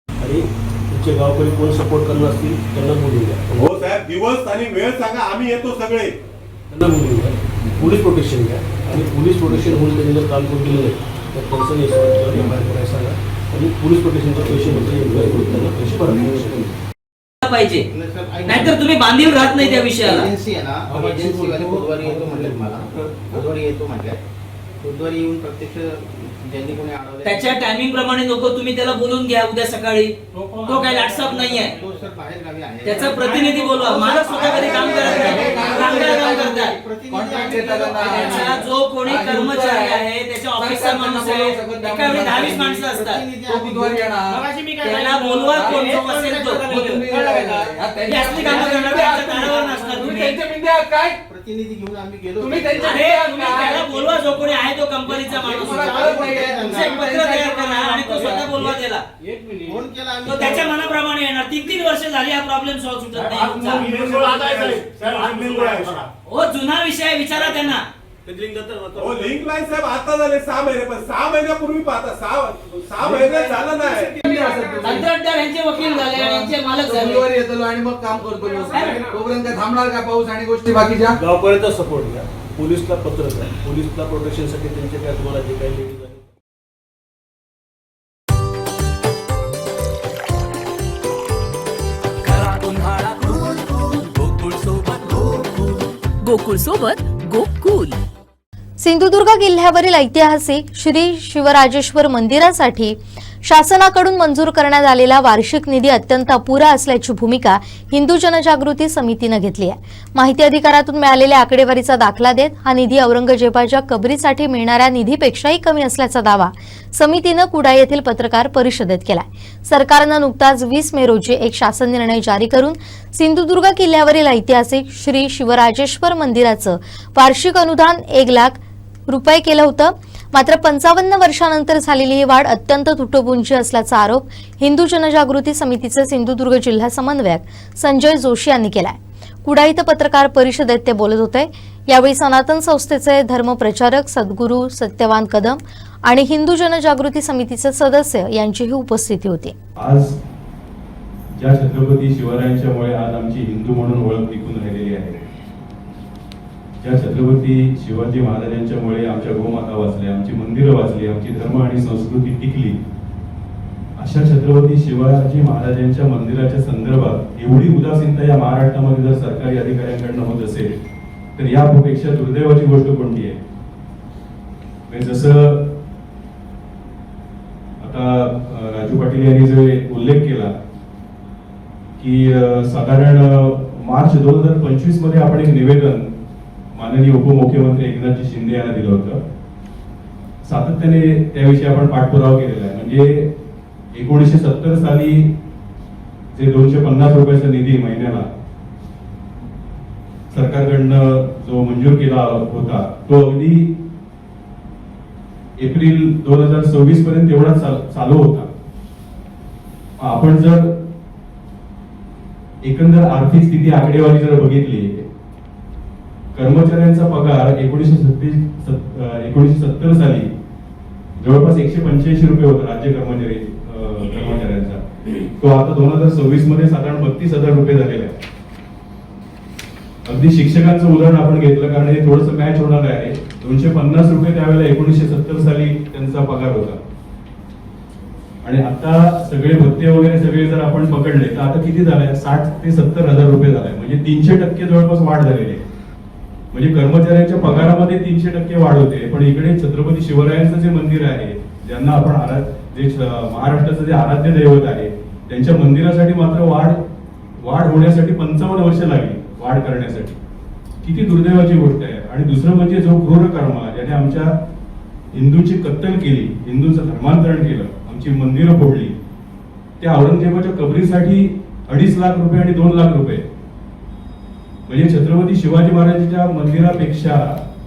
आणि तुमचे गावकरी कोण सपोर्ट करणार असतील त्यांना बोलून द्या. हो साहेब, दिवस आणि वेळ सांगा, आम्ही येतो सगळे. त्यांना बोलून द्या. पोलीस प्रोटेक्शन घ्या आणि पोलीस प्रोटेक्शन होऊन त्यांनी जर काम करून दिलं नाही तर त्यांचं बाहेर करायला सांगा आणि पोलीस प्रोटेक्शनचे पैसे म्हणजे त्यांना पैसे भरा पाहिजे, नाहीतर तुम्ही बांधील राहत नाही त्या विषयाला. बुधवारी येतो म्हटलं मला. बुधवारी येतो म्हटलं. बुधवारी येऊन प्रत्यक्ष ज्यांनी कोणी अडवलं त्याच्या टायमिंग प्रमाणे नको तुम्ही त्याला बोलून घ्या उद्या सकाळी. तो काय लाटसाप नाहीये. तो सर बाहेर गावी आहे. त्याचा प्रतिनिधी बोलवा. मालक स्वतः कधी काम करत नाही, कामगार काम करतात. त्याचा जो कोणी कर्मचारी आहे त्याच्या ऑफिसचा माणूस आहे, एका वेळी 10-20 माणसं असतात. त्याला बोलवा, कोण जो असेल तो. ही असली कामं करणार त्याच्या दारावर नसतात तुम्ही. प्रतिनिधी घेऊन आम्ही गेलो. तुम्ही त्याला बोलवा, जो कोणी आहे तो कंपनीचा माणूस. तुमचं एक पत्र तयार करा आणि तो स्वतः बोलवा त्याला. फोन केला तो त्याच्या मनाप्रमाणे येणार. 3-3 वर्ष झाली हा प्रॉब्लेम सॉल्व्ह सुटत नाही. हो, जुना विषय विचारा त्यांना. हो, लिंक लाईन साहेब आता झाले 6 महिने, पण 6 महिन्यापूर्वी पाहता 6 महिने झालं नाही. कंत्राटदार यांचे वकील झाले आणि यांचे मालक झाले. येतो आणि मग काम करतो. तोपर्यंत थांबणार का पाऊस आणि गोष्टी बाकीच्या? गावपर्यंत सपोर्ट द्या. पोलीसला पत्र द्या. पोलीसला प्रोटेक्शनसाठी त्यांचे काय तुम्हाला जे काही लेडीज आहे गोकुळ सोबत गोकुल. सिंधुदुर्ग किल्ल्यावरील ऐतिहासिक श्री शिवराजेश्वर मंदिरासाठी शासनाकडून मंजूर करण्यात आलेला वार्षिक निधी अत्यंत अपुरा असल्याची भूमिका हिंदू जनजागृती समितीने घेतली आहे. माहिती अधिकारातून मिळालेल्या आकडेवारीचा दाखला देत हा निधी औरंगजेबाच्या कबरीसाठी मिळणाऱ्या निधीपेक्षाही कमी असल्याचा दावा समितीनं कुडाळ येथील पत्रकार परिषदेत केलाय. सरकारनं नुकताच 20 मे रोजी एक शासन निर्णय जारी करून सिंधुदुर्ग किल्ल्यावरील ऐतिहासिक श्री शिवराजेश्वर मंदिराचं वार्षिक अनुदान 1 लाख रुपये केलं होतं. मात्र 55 वर्षांनंतर झालेली ही वाढ अत्यंत तुटपुंजी असल्याचा आरोप हिंदू जनजागृती समितीचे सिंधुदुर्ग जिल्हा समन्वयक संजय जोशी यांनी केलाय. कुडाळ इथं पत्रकार परिषदेत ते बोलत होते. यावेळी सनातन संस्थेचे धर्मप्रचारक सद्गुरू सत्यवान कदम आणि हिंदू जनजागृती समितीचे सदस्य यांचीही उपस्थिती होती. आज ज्या छत्रपती शिवरायांच्यामुळे आज आमची हिंदू म्हणून ओळख टिकून राहिलेली आहे, ज्या छत्रपती शिवाजी महाराजांच्यामुळे आमच्या गोमाता वाचल्या, आमची मंदिरं वाचली, आमची धर्म आणि संस्कृती टिकली, अशा छत्रपती शिवाजी महाराजांच्या मंदिराच्या संदर्भात एवढी उदासीनता या महाराष्ट्रामध्ये जर सरकारी अधिकाऱ्यांकडनं होत असेल तर यापेक्षा दुर्दैवाची गोष्ट कोणती आहे? जसं आता राजू पाटील यांनी जो उल्लेख केला की साधारण मार्च 2025 मध्ये आपण एक निवेदन माननीय उपमुख्यमंत्री एकनाथजी शिंदे यांना दिलं होतं. सातत्याने त्याविषयी आपण पाठपुरावा केलेला आहे. म्हणजे 1970 साली जे 250 रुपयाचा निधी महिन्याला सरकारकडनं जो मंजूर केला होता तो अगदी एप्रिल 2026 पर्यंत एवढा चालू होता. आपण जर एकंदर आर्थिक स्थिती आकडेवारी जर बघितली, कर्मचाऱ्यांचा पगार 1970 साली जवळपास 185 रुपये होता राज्य कर्मचाऱ्यांचा. तो आता 2026 मध्ये साधारण 32,000 रुपये झालेला आहे. अगदी शिक्षकांचं उदाहरण आपण घेतलं कारण हे थोडंसं मॅच होणार आहे. 250 रुपये त्यावेळेला 1970 साली त्यांचा पगार होता आणि आता सगळे भत्ते वगैरे सगळे जर आपण पकडले तर आता किती झालंय? 60 ते 70 हजार रुपये झालाय. म्हणजे 300% जवळपास वाढ झालेली आहे. म्हणजे कर्मचाऱ्यांच्या पगारामध्ये 300% वाढ होते. पण इकडे छत्रपती शिवरायांचं जे मंदिर आहे, ज्यांना आपण जे महाराष्ट्राचं जे आराध्य दैवत आहे, त्यांच्या मंदिरासाठी मात्र वाढ होण्यासाठी 55 वर्ष लागली वाढ करण्यासाठी. किती दुर्दैवाची गोष्ट आहे. आणि दुसरं म्हणजे जो क्रूर कर्म ज्याने आमच्या हिंदूची कत्तल केली, हिंदूंचं धर्मांतरण केलं, आमची मंदिरं फोडली, त्या औरंगजेबाच्या कबरीसाठी 2.5 लाख रुपये आणि 2 लाख रुपये, म्हणजे छत्रपती शिवाजी महाराजांच्या मंदिरापेक्षा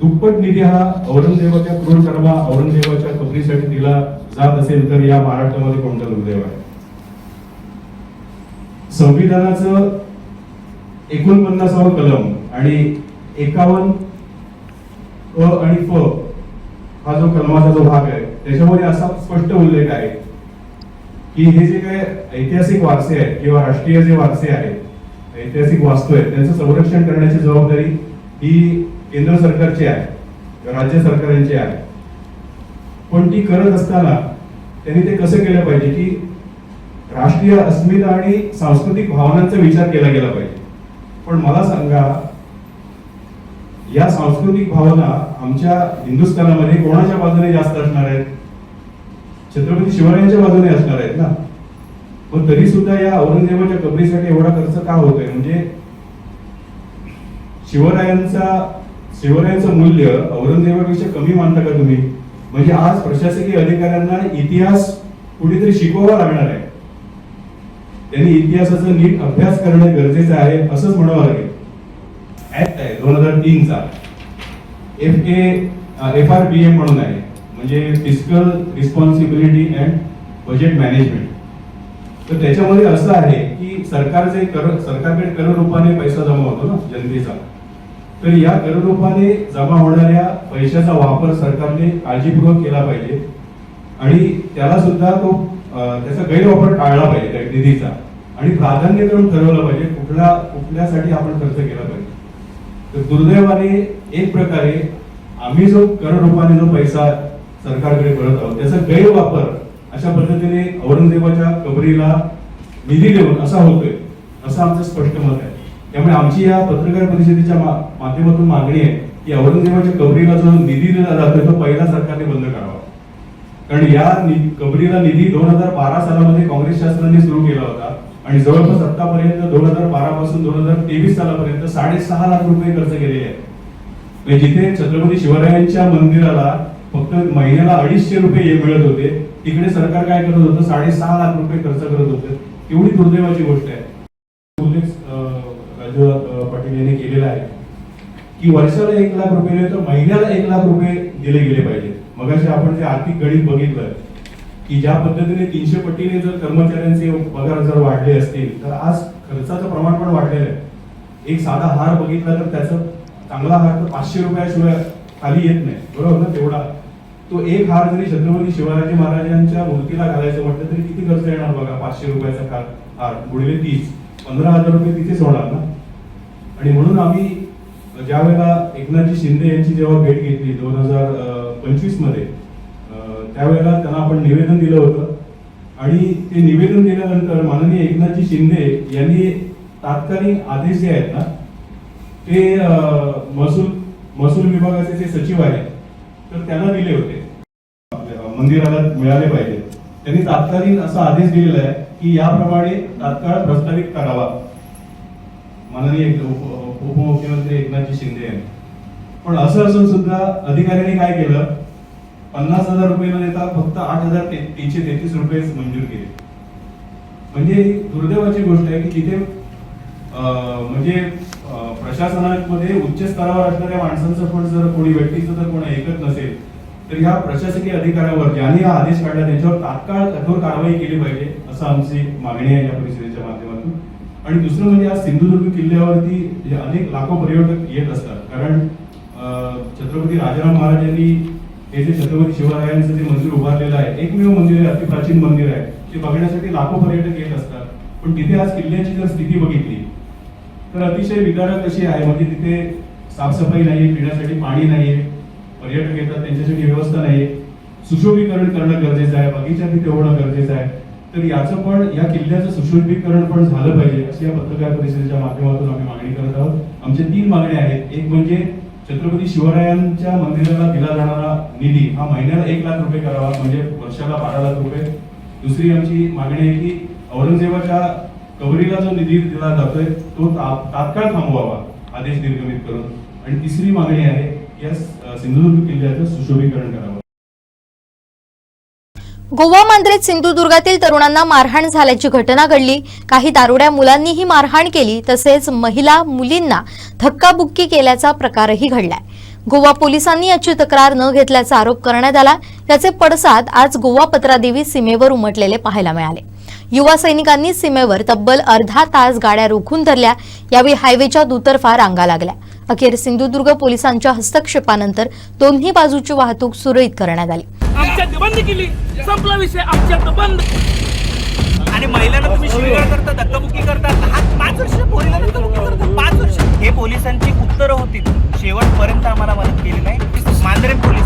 दुप्पट निधी हा औरंगजेबाच्या क्रूरकर्मा औरंगजेबाच्या कबरीसाठी दिला जात असेल तर या महाराष्ट्रामध्ये कोणता दुर्दैव आहे? संविधानाचं 49वा कलम आणि 51 अ आणि फ हा जो कलमाचा जो भाग आहे त्याच्यामध्ये असा स्पष्ट उल्लेख आहे की हे जे काही ऐतिहासिक वारसे आहेत किंवा राष्ट्रीय जे वारसे आहेत, ऐतिहासिक वास्तू आहेत, त्यांचं संरक्षण करण्याची जबाबदारी ही केंद्र सरकारची आहे, राज्य सरकारांची आहे. पण ती करत असताना त्यांनी ते कसं केलं पाहिजे की राष्ट्रीय अस्मिता आणि सांस्कृतिक भावनांचा विचार केला गेला पाहिजे. पण मला सांगा, या सांस्कृतिक भावना आमच्या हिंदुस्थानामध्ये कोणाच्या बाजूने जास्त असणार आहेत? छत्रपती शिवरायांच्या बाजूने असणार आहेत ना. पण तरी सुद्धा या औरंगजेबाच्या कबरीसाठी एवढा खर्च का होतोय? म्हणजे शिवरायांचं मूल्य औरंगजेबापेक्षा कमी मानता का तुम्ही? म्हणजे आज प्रशासकीय अधिकाऱ्यांना इतिहास कुठेतरी शिकवावा लागणार आहे. त्यांनी इतिहासाचा नीट अभ्यास करणे गरजेचं आहे असंच म्हणावं लागेल. ऍक्ट आहे 2003चा, FRBM म्हणून आहे, म्हणजे fiscal responsibility and budget management. तर त्याच्यामध्ये असं आहे की सरकारकडे कर रूपाने पैसा जमा होतो ना जनतेचा, तर या कर रूपाने जमा होणाऱ्या पैशाचा वापर सरकारने काळजीपूर्वक केला पाहिजे आणि त्याला सुद्धा त्याचा गैरवापर टाळला पाहिजे त्या निधीचा आणि प्राधान्यक्रम ठरवलं पाहिजे कुठल्यासाठी आपण खर्च केला पाहिजे. तर दुर्दैवाने एक प्रकारे आम्ही जो कर रूपाने जो पैसा सरकारकडे करत आहोत त्याचा गैरवापर अशा पद्धतीने औरंगजेबाच्या कबरीला निधी देऊन असा होतोय, असं आमचं स्पष्ट मत आहे. त्यामुळे आमची या पत्रकार परिषदेच्या माध्यमातून मागणी आहे की औरंगजेबाच्या कबरीला जो निधी दिला जातोय तो पहिला सरकारने बंद करावा. कारण या कबरीला निधी 2012 सालामध्ये काँग्रेस शासनाने सुरू केला होता आणि जवळपास आतापर्यंत 2012 पासून 2023 सालापर्यंत 6.5 लाख रुपये खर्च केलेले आहेत. जिथे छत्रपती शिवरायांच्या मंदिराला फक्त महिन्याला 250 रुपये मिळत होते, तिकडे सरकार काय करत होतं? 6.5 लाख रुपये खर्च करत होते. एवढी दुर्दैवाची गोष्ट आहे. राजू पाटील यांनी केलेला आहे की वर्षाला 1 लाख रुपये नाही तर महिन्याला 1 लाख रुपये दिले गेले पाहिजे. मगाशी आपण जे आर्थिक गणित बघितलं की ज्या पद्धतीने 300 पटीने जर कर्मचाऱ्यांचे पगार जर वाढले असतील तर आज खर्चाचं प्रमाण पण वाढलेलं आहे. एक साधा हार बघितला तर त्याचा चांगला हार तर 500 रुपयाशिवाय खाली येत नाही, बरोबर ना? तेवढा तो एक हार जरी छत्रपती शिवाजी महाराजांच्या मूर्तीला घालायचं म्हटलं तरी किती खर्च येणार बघा. 500 रुपयाचा हार गुणिले 30, 15,000 रुपये तिथेच होणार ना. आणि म्हणून आम्ही ज्या वेळेला एकनाथजी शिंदे यांची जेव्हा भेट घेतली 2025 मध्ये, त्यावेळेला त्यांना आपण निवेदन दिलं होतं आणि ते निवेदन दिल्यानंतर माननीय एकनाथजी शिंदे यांनी तात्कालिक आदेश जे आहेत ना ते महसूल विभागाचे जे सचिव आहेत तर त्यांना दिले होते, मंदिराला मिळाले पाहिजे. त्यांनी तात्कालीन असा आदेश दिलेला आहे की याप्रमाणे तात्काळ प्रस्तावित करावा माननीय उपमुख्यमंत्री एकनाथजी शिंदे यांनी. पण असं असून सुद्धा अधिकाऱ्यांनी काय केलं? 50,000 रुपये न देता फक्त 8,333 रुपये मंजूर केले. म्हणजे दुर्दैवाची गोष्ट आहे की तिथे म्हणजे प्रशासनामध्ये उच्च स्तरावर असणाऱ्या माणसांचं पण जर कोणी व्यक्तीचं जर कोणी ऐकत नसेल तर या प्रशासकीय अधिकाऱ्यावर ज्यांनी हा आदेश काढला त्यांच्यावर तात्काळ कठोर कारवाई केली पाहिजे असं आमची मागणी आहे या परिषदेच्या माध्यमातून. आणि दुसरं म्हणजे आज सिंधुदुर्ग किल्ल्यावरती अनेक लाखो पर्यटक येत असतात. कारण छत्रपती राजाराम महाराजांनी हे जे छत्रपती शिवरायांचं जे मंदिर उभारलेलं आहे, एकमेव मंदिर आहे, अति प्राचीन मंदिर आहे, ते बघण्यासाठी लाखो पर्यटक येत असतात. पण तिथे आज किल्ल्याची जर स्थिती बघितली तर अतिशय विदारक अशी आहे. म्हणजे तिथे साफसफाई नाहीये, पिण्यासाठी पाणी नाहीये, पर्यटक येतात त्यांच्यासाठी व्यवस्था नाहीये, सुशोभीकरण करणं गरजेचं आहे, बगीचा तिथे होणं गरजेचं आहे. तर याचं पण या किल्ल्याचं सुशोभीकरण पण झालं पाहिजे अशी या पत्रकार परिषदेच्या माध्यमातून आम्ही मागणी करत आहोत. आमच्या 3 मागण्या आहेत. एक म्हणजे छत्रपती शिवरायांच्या मंदिराला दिला जाणारा निधी हा महिन्याला 1 लाख रुपये करावा, म्हणजे वर्षाला 12 लाख रुपये. दुसरी आमची मागणी आहे की औरंगजेबाच्या कबरीला जो निधी दिला जातोय तो तात्काळ थांबवावा आदेश निर्गमित करून. आणि तिसरी मागणी आहे या सिंधुदुर्ग किल्ल्याचं सुशोभीकरण करावं. गोवा मांद्रेत सिंधुदुर्गातील तरुणांना मारहाण झाल्याची घटना घडली. काही दारुड्या मुलांनीही मारहाण केली, तसेच महिला मुलींना धक्काबुक्की केल्याचा प्रकारही घडलाय. गोवा पोलिसांनी याची तक्रार न घेतल्याचा आरोप करण्यात आला. याचे पडसाद आज गोवा पत्रादेवी सीमेवर उमटलेले पाहायला मिळाले. युवा सैनिकांनी सीमेवर तब्बल अर्धा तास गाड्या रोखून धरल्या. यावेळी हायवेच्या दुतर्फा रांगा लागल्या. अखेर सिंधुदुर्ग पोलिसांच्या हस्तक्षेपानंतर दोन्ही बाजूची वाहतूक सुरळीत करण्यात आली. आमच्यात बंद केली, संपला विषय, आमच्यात बंद. आणि महिलांना तुम्ही शिवीगाळ करता, धक्काबुक्की करता, 5 वर्ष पोरीला धक्काबुक्की करता, 5 वर्ष. हे पोलिसांची उत्तरं होती, शेवटपर्यंत आम्हाला मदत केली नाही. मांजरे पोलीस.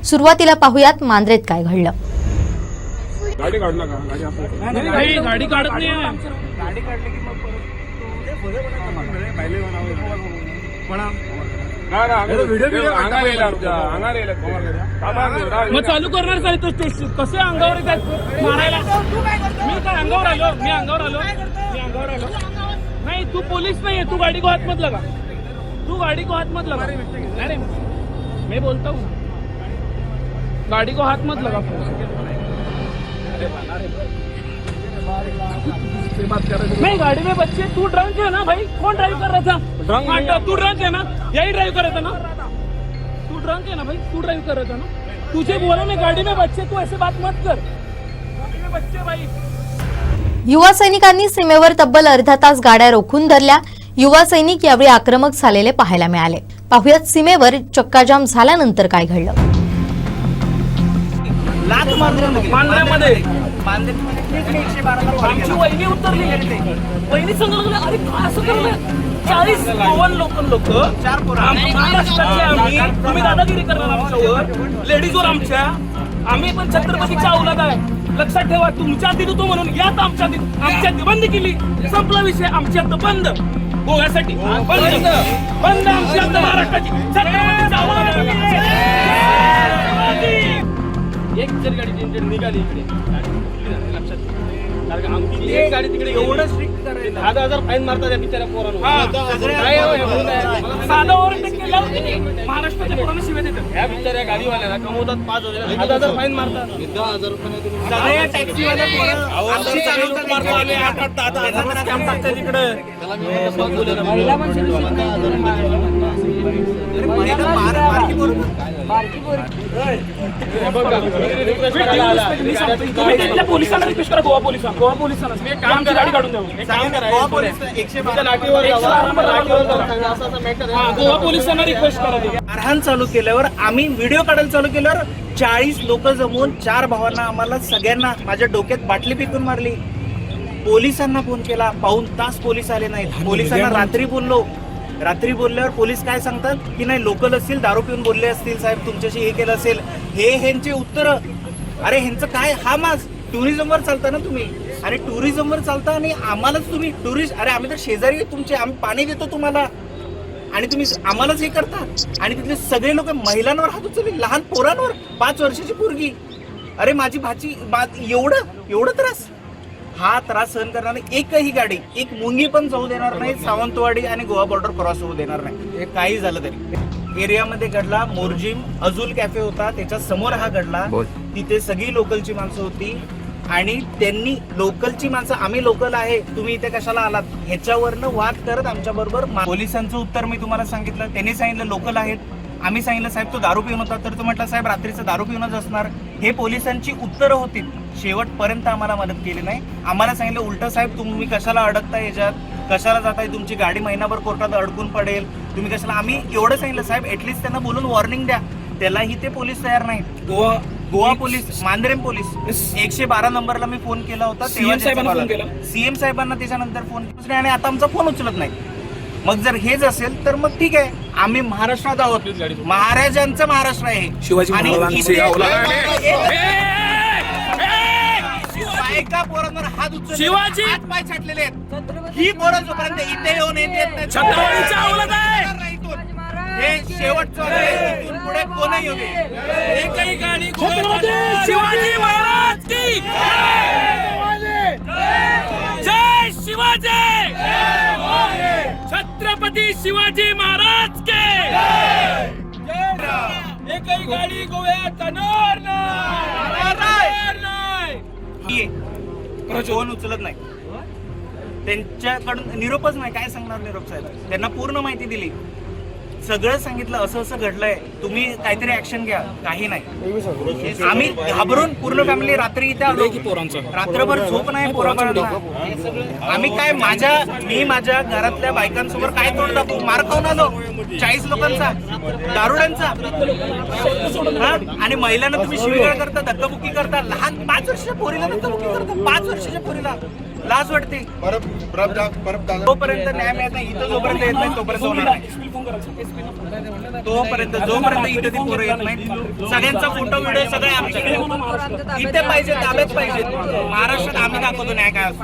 सुरुवातीला पाहुयात मांद्रेत काय घडलं. गाडी काढला का? गाडी काढत नाही. गाडी काढली की मग मग चालू करणार काय तो कसे अंगावर येतात मारायला? मी काय अंगावर आलो? मी अंगावर आलो नाही. तू पोलीस नाहीये, तू गाडी को हात मत लगा, तू गाडी को हात मत लगा. अरे मैं बोलता हूँ, गाड़ी को हाथ मत लगा. नहीं, गाड़ी में बच्चे. तू ड्रंक है ना भाई? कौन ड्राइव कर रहा था? तू ड्रंक है ना? यही ड्राइव कर रहा था ना? तू ड्रंक है ना भाई? तू ड्राइव कर रहा था ना? तुझे बोला मैं गाड़ी में बच्चे, तू ऐसे बात मत कर. गाड़ी में बच्चे भाई. युवा सैनिकांनी सीमेवर तब्बल अर्धा तास गाड्या रोखून धरल्या. युवा सैनिक यावेळी आक्रमक झालेले पाहायला मिळाले. पाहुयात सीमेवर चक्काजाम झाल्यानंतर काय घडलं. मांद्र्यामध्ये आमची वहिनी उतरली. वहिनी सांगत अरे काय असं करलं? 40-52 लोक महाराष्ट्राचे आम्ही. तुम्ही दादागिरी करणार आमच्यावर, लेडीजवर आमच्या. आम्ही पण छत्रपतीच्या औलाद आहे, लक्षात ठेवा. तुमच्या आधी होतो म्हणून यात आमच्यात बंद केली, संपला विषय. आमच्यात बंद गोव्यासाठी बंद आमच्यात महाराष्ट्राची छत्रपतीच्या औलाद. एक जर गाडी निघाली इकडे लक्षात, आमची एक गाडी तिकडे एवढं स्ट्रिक्ट करायचं. 10,000 फाईन मारतात या बिचाऱ्या पोरांना. साधा ओव्हरटेक केल्यावर महाराष्ट्राच्या पोरांना शिव्या देतात. ह्या बिचाऱ्या गाडीवाल्याला कमवतात 5,000, 10,000 फाईन मारतात. 10,000 रुपये टॅक्सीवाल्या तिकडे. पोलिसांना रिक्वेस्ट करा, गोवा पोलिसांना गाडी काढून द्यावं. गोवा पोलिसांना रिक्वेस्ट करा. मारहाण चालू केल्यावर, आम्ही व्हिडिओ काढायला चालू केल्यावर 40 लोक जमून 4 भावांना, आम्हाला सगळ्यांना माझ्या डोक्यात बाटली फेकून मारली. पोलिसांना फोन केला, 1.5 तास पोलीस आले नाहीत. पोलिसांना रात्री बोलल्यावर पोलीस काय सांगतात की नाही, लोकल असतील, दारू पिऊन बोलले असतील, साहेब तुमच्याशी हे केलं असेल. हे ह्यांची उत्तर. अरे ह्यांचं काय, हा मास टुरिझमवर चालता ना तुम्ही, आणि टुरिझमवर चालता आणि आम्हालाच तुम्ही टुरिस्ट. अरे आम्ही तर शेजारी तुमचे, आम्ही पाणी देतो तुम्हाला आणि तुम्ही आम्हालाच हे करता. आणि तिथले सगळे लोक महिलांवर हात उचलले, लहान पोरांवर, 5 वर्षाची पोरगी. अरे माझी भाची, एवढं त्रास. हा त्रास सहन करणार नाही. एकही गाडी, एक मुंगी पण जाऊ देणार नाही. सावंतवाडी आणि गोवा बॉर्डर क्रॉस होऊ देणार नाही. हे काही झालं तरी. एरियामध्ये घडला. मोरजिम अजूल कॅफे होता, त्याच्या समोर हा घडला. तिथे सगळी लोकलची माणसं होती आणि त्यांनी, लोकलची माणसं, आम्ही लोकल आहे, तुम्ही इथे कशाला आलात, ह्याच्यावरनं वाद करत आमच्या बरोबर. पोलिसांचं उत्तर मी तुम्हाला सांगितलं. त्यांनी सांगितलं लोकल आहेत. आम्ही सांगितलं साहेब तो दारू पिऊन होता, तर तो म्हटलं साहेब रात्रीचं दारू पिऊनच असणार. हे पोलिसांची उत्तरं होती. शेवटपर्यंत आम्हाला मदत केली नाही. आम्हाला सांगितलं उलट साहेब तुम्ही कशाला अडकताय, याच्यात कशाला जाताय, तुमची गाडी महिनाभर कोर्टात अडकून पडेल, तुम्ही कशाला. आम्ही एवढं सांगितलं साहेब ऍटलीस्ट त्यांना बोलून वॉर्निंग द्या. त्यालाही ते पोलीस तयार नाहीत. गोवा पोलीस, मांद्रेम पोलीस 112 नंबरला मी फोन केला होता. सीएम साहेबांना त्याच्यानंतर फोन केला आणि आता आमचा फोन उचलत नाही. मग जर हेच असेल तर मग ठीक आहे, आम्ही महाराष्ट्रात आहोत. महाराजांचं महाराष्ट्र आहे. एका पोरांवर हात उचलले, शिवाजी हात पाय छाटलेले आहेत. ही पोरं जोपर्यंत इथे येऊन येत नाही, हे शेवटचं इथून पुढे कोणही येऊ दे. एकही गाडी. शिवाजी महाराज की जय. शिवाजी, छत्रपती शिवाजी महाराज के. एकही गाडी गोव्यात जाणार नाही. फोन उचलत नाही, त्यांच्याकडून निरोपच नाही. काय सांगणार निरोप साहेब? त्यांना पूर्ण माहिती दिली, सगळं सांगितलं, असं असं घडलंय, तुम्ही काहीतरी ऍक्शन घ्या. काही नाही. आम्ही घाबरून पूर्ण फॅमिली रात्री इथे आलो. रात्रभर झोप नाही पोराबाळांना. आम्ही काय मी माझ्या घरातल्या बायकांसमोर काय तोंड दाखवू? मार खाऊन आलो 40 लोकांचा, दारुड्यांचा. आणि महिलांना तुम्ही शिवीगाळ करता, धक्काबुक्की करता. लहान 5 वर्षाच्या पोरीला धक्काबुक्की करता. 5 वर्षाच्या पोरीला लाज वाटते. जोपर्यंत न्याय मिळत नाही, इथं जोपर्यंत येत नाही तोपर्यंत होणार नाही. जोपर्यंत इथे ती पोरं येत नाही, सगळ्यांचा फोटो व्हिडिओ सगळे आमच्याकडे इथे पाहिजे, ताब्यात पाहिजे. महाराष्ट्रात आम्ही दाखवतो न्याय काय असतो.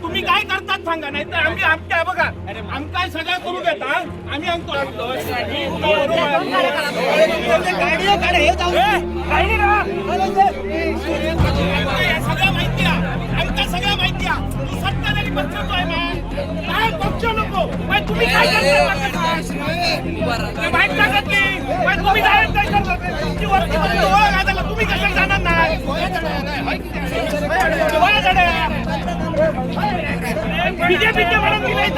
तुम्ही काय करतात सांगा, नाही तर आम्ही आमच्या बघा आमकाय सगळं करू देता. आम्ही सगळं माहिती आहे, आमच्या सगळं माहिती आहे. तू सत्ताधारी पक्षतोय ना, काय पक्ष नको. तुम्ही काय करता? माहीत टाकत नाही. तुम्ही डायरेक्ट काय करता? तुमची वरती तुम्ही कशाला जाणार नाही? बीजेपीचे म्हणून मी नाही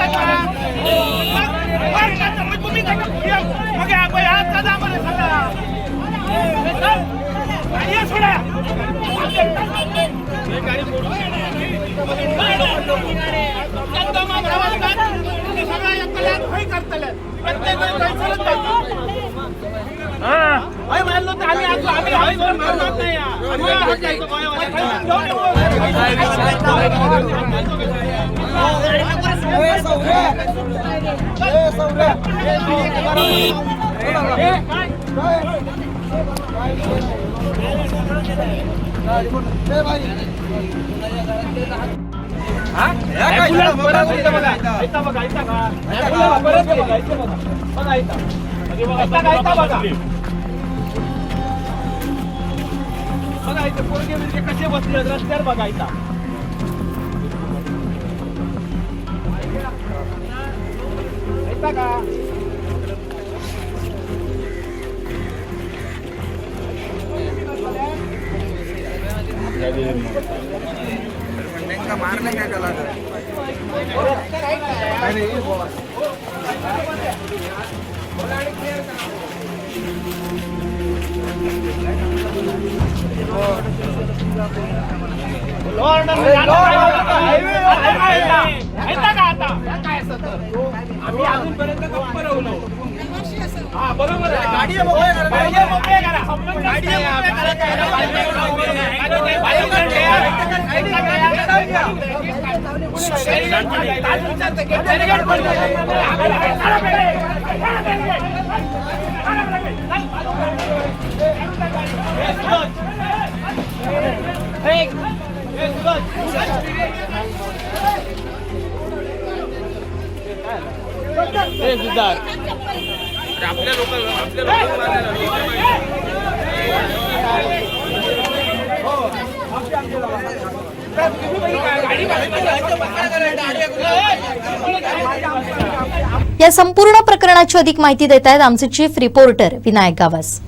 तुम्ही मग हात का दाखवले सगळा सोडा. मानलो तर आम्ही मारणार बघायचं पोरगे म्हणजे कसे बसले रस्त्यावर बघायचा. ऐका का मारलं काय त्याला आम्ही अजूनपर्यंत गप्प राहू बरोबर आपल्या या संपूर्ण प्रकरणाची अधिक माहिती देत आहेत आमचे चीफ रिपोर्टर विनायक गावस.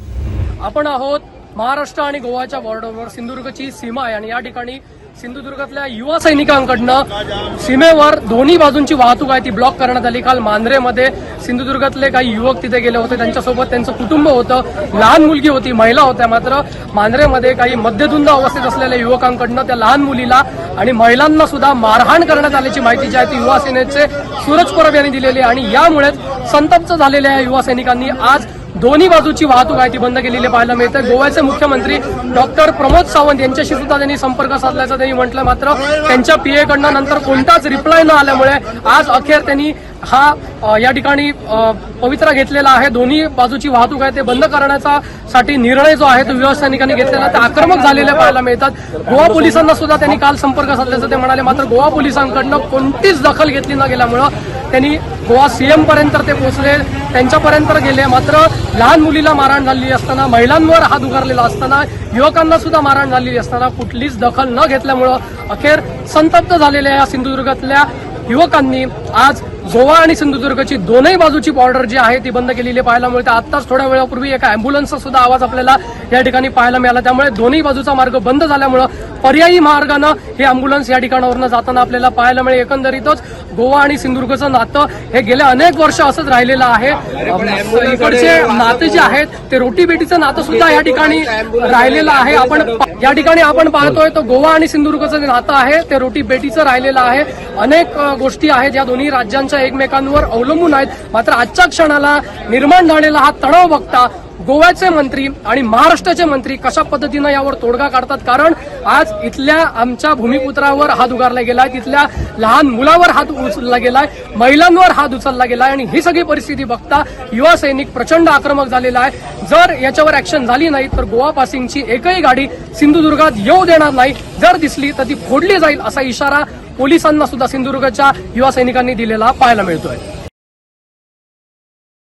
आपण आहोत महाराष्ट्र आणि गोवाच्या बॉर्डरवर, सिंधुदुर्गची सीमा आहे आणि या ठिकाणी सिंधुदुर्गातल्या युवा सैनिकांकडनं सीमेवर दोन्ही बाजूंची वाहतूक आहे ती ब्लॉक करण्यात आली. काल मांद्रेमध्ये सिंधुदुर्गातले काही युवक तिथे गेले होते, त्यांच्यासोबत त्यांचं कुटुंब होतं, लहान मुलगी होती, महिला होत्या. मात्र मांद्रेमध्ये काही मध्यधुंद अवस्थेत असलेल्या युवकांकडनं त्या लहान मुलीला आणि महिलांना सुद्धा मारहाण करण्यात आल्याची माहिती जी आहे ती युवा सेनेचे सूरज परब यांनी दिलेली आहे आणि यामुळेच संतप्त झालेल्या या युवा सैनिकांनी आज दोन्ही बाजूची वाहतूक आहे ती बंद केलेली पाहायला मिळते. गोव्याचे मुख्यमंत्री डॉक्टर प्रमोद सावंत यांच्याशी सुद्धा त्यांनी संपर्क साधल्याचं त्यांनी म्हटलं, मात्र त्यांच्या पीए कडनं नंतर कोणताच रिप्लाय न आल्यामुळे आज अखेर त्यांनी या ठिकाणी पवित्रा घेतलेला आहे. दोन्ही बाजूची वाहतूक आहे ते बंद करण्याचा साठी निर्णय जो आहे तो युवा सैनिकांनी घेतलेला ते आक्रमक झालेले पाहायला मिळतात. गोवा पोलिसांना सुद्धा त्यांनी काल संपर्क साधल्याचं ते म्हणाले, मात्र गोवा पोलिसांकडनं कोणतीच दखल घेतली न गेल्यामुळं त्यांनी गोवा सीएम पर्यंत ते पोहोचले, त्यांच्यापर्यंत गेले. मात्र लहान मुलीला मारहाण झालेली असताना, महिलांवर हात उगारलेला असताना, युवकांना सुद्धा मारहाण झालेली असताना कुठलीच दखल न घेतल्यामुळं अखेर संतप्त झालेल्या या सिंधुदुर्गातल्या युवकांनी आज गोवा आणि सिंधुदुर्गची दोनही बाजूची बॉर्डर जी आहे ती बंद केलेली पाहायला मिळते. आत्ताच थोड्या वेळापूर्वी एका अँब्युलन्सचा सुद्धा आवाज आपल्याला या ठिकाणी पाहायला मिळाला. त्यामुळे दोन्ही बाजूचा मार्ग बंद झाल्यामुळं पर्यायी मार्गानं हे अँब्युलन्स या ठिकाणावरनं जाताना आपल्याला पाहायला मिळेल. एकंदरीतच गोवा आणि सिंधुदुर्गचं नातं हे गेले अनेक वर्ष असंच राहिलेलं आहे. इकडचे नाते जे आहेत ते रोटीबेटीचं नातं सुद्धा या ठिकाणी राहिलेलं आहे. या ठिकाणी आपण पाहतोय तो गोवा आणि सिंधुदुर्गचं जे नातं आहे ते रोटीबेटीचं राहिलेलं आहे. अनेक गोष्टी आहेत या दोन्ही राज्यांच्या एकमेकांवर अवलंबून आहेत. मात्र आजच्या क्षणाला निर्माण झालेला हा तणाव बघता गोव्याचे मंत्री आणि महाराष्ट्राचे मंत्री कशा पद्धतीनं यावर तोडगा काढतात, कारण आज इथल्या आमच्या भूमिपुत्रावर हात उगारला गेलाय, तिथल्या लहान मुलावर हात उचलला गेलाय, महिलांवर हात उचलला गेलाय आणि ही सगळी परिस्थिती बघता युवा सैनिक प्रचंड आक्रमक झालेला आहे. जर याच्यावर ऍक्शन झाली नाही तर गोवा पासिंगची एकही गाडी सिंधुदुर्गात येऊ देणार नाही, जर दिसली तर ती फोडली जाईल असा इशारा पोलिसांना सुद्धा सिंधुदुर्गच्या युवा सैनिकांनी दिलेला पाहायला मिळतोय.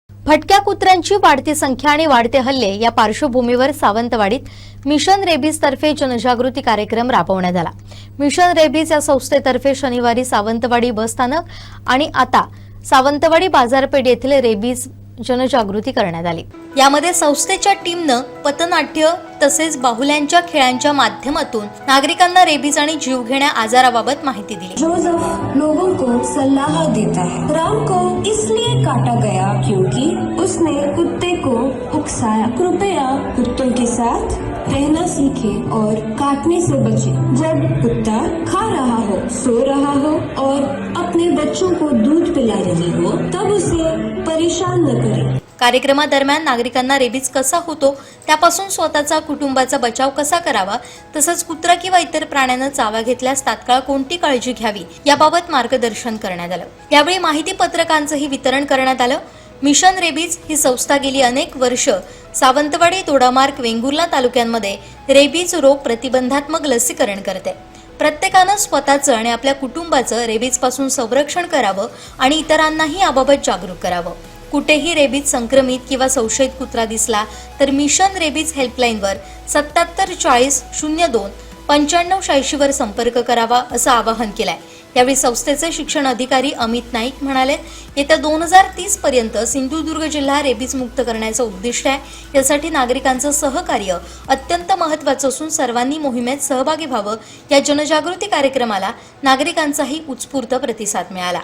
भटक्या कुत्र्यांची वाढती संख्या आणि वाढते हल्ले या पार्श्वभूमीवर सावंतवाडीत मिशन रेबीज तर्फे जनजागृती कार्यक्रम राबवण्यात आला. मिशन रेबीज या संस्थेतर्फे शनिवारी सावंतवाडी बसस्थानक आणि आता सावंतवाडी बाजारपेठ येथील रेबीज जनजागृती करण्यात आली. यामध्ये संस्थेच्या टीमनं पथनाट्य तसेच बाहुल्यांच्या खेळांच्या माध्यमातून नागरिकांना रेबीज आणि जीवघेण्या आजाराबाबत माहिती दिली. जोसेफ लोगों को सलाह देता है. राम को इसलिए काटा गया क्योंकि उसने कुत्ते को उकसाया. कृपया कुत्तों के साथ रहना सीखे और काटने से बचे. जब कुत्ता खा रहा हो, सो रहा हो और अपने बच्चों को दूध पिला रही हो तब उसे परेशान न करें. कार्यक्रमादरम्यान नागरिकांना रेबीज कसा होतो, त्यापासून स्वतःचा कुटुंबाचा बचाव कसा करावा, तसंच कुत्रा किंवा इतर प्राण्यानं चावा घेतल्यास तात्काळ कोणती काळजी घ्यावी याबाबत मार्गदर्शन करण्यात आलं. यावेळी माहिती पत्रकांचंही वितरण करण्यात आलं. मिशन रेबीज ही संस्था गेली अनेक वर्ष सावंतवाडी, दोडामार्ग, वेंगुर्ला तालुक्यांमध्ये रेबीज रोग प्रतिबंधात्मक लसीकरण करते. प्रत्येकानं स्वतःचं आणि आपल्या कुटुंबाचं रेबीजपासून संरक्षण करावं आणि इतरांनाही याबाबत जागरूक करावं. कुठेही रेबीज संक्रमित किंवा संशयित कुत्रा दिसला तर मिशन रेबीज हेल्पलाईनवर 77 40 02 95 86 वर संपर्क करावा असं आवाहन केलंय. यावेळी संस्थेचे शिक्षण अधिकारी अमित नाईक म्हणाले, येत्या 2030 पर्यंत सिंधुदुर्ग जिल्हा रेबीज मुक्त करण्याचं उद्दिष्ट आहे. यासाठी नागरिकांचं सहकार्य अत्यंत महत्त्वाचं असून सर्वांनी मोहिमेत सहभागी व्हावं. या जनजागृती कार्यक्रमाला नागरिकांचाही उत्स्फूर्त प्रतिसाद मिळाला.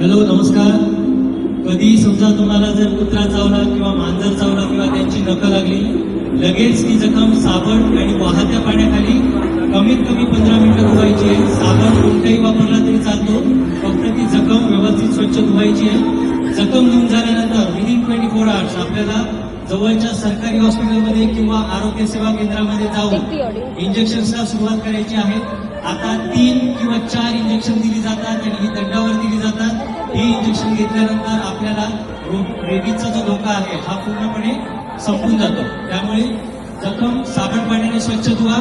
हॅलो, नमस्कार. कधी समजा तुम्हाला जर कुत्रा चावला किंवा मांजर चावला किंवा त्यांची नख लागली, लगेच ती जखम साबण आणि वाहत्या पाण्याखाली कमीत कमी 15 मिनिटं धुवायची आहे. साबण कोणताही वापरला तरी चालतो, फक्त ती जखम व्यवस्थित स्वच्छ धुवायची आहे. जखम धुवून झाल्यानंतर विदिन 24 आवर्स आपल्याला जवळच्या सरकारी हॉस्पिटलमध्ये किंवा आरोग्य सेवा केंद्रामध्ये जाऊन इंजेक्शन्सला सुरुवात करायची आहे. आता 3 किंवा 4 इंजेक्शन दिली जातात आणि ही दंडावर दिली जातात. ही इंजेक्शन घेतल्यानंतर आपल्याला रेबीजचा जो धोका आहे हा पूर्णपणे संपून जातो. त्यामुळे जखम साबण पाण्याने स्वच्छ धुवा,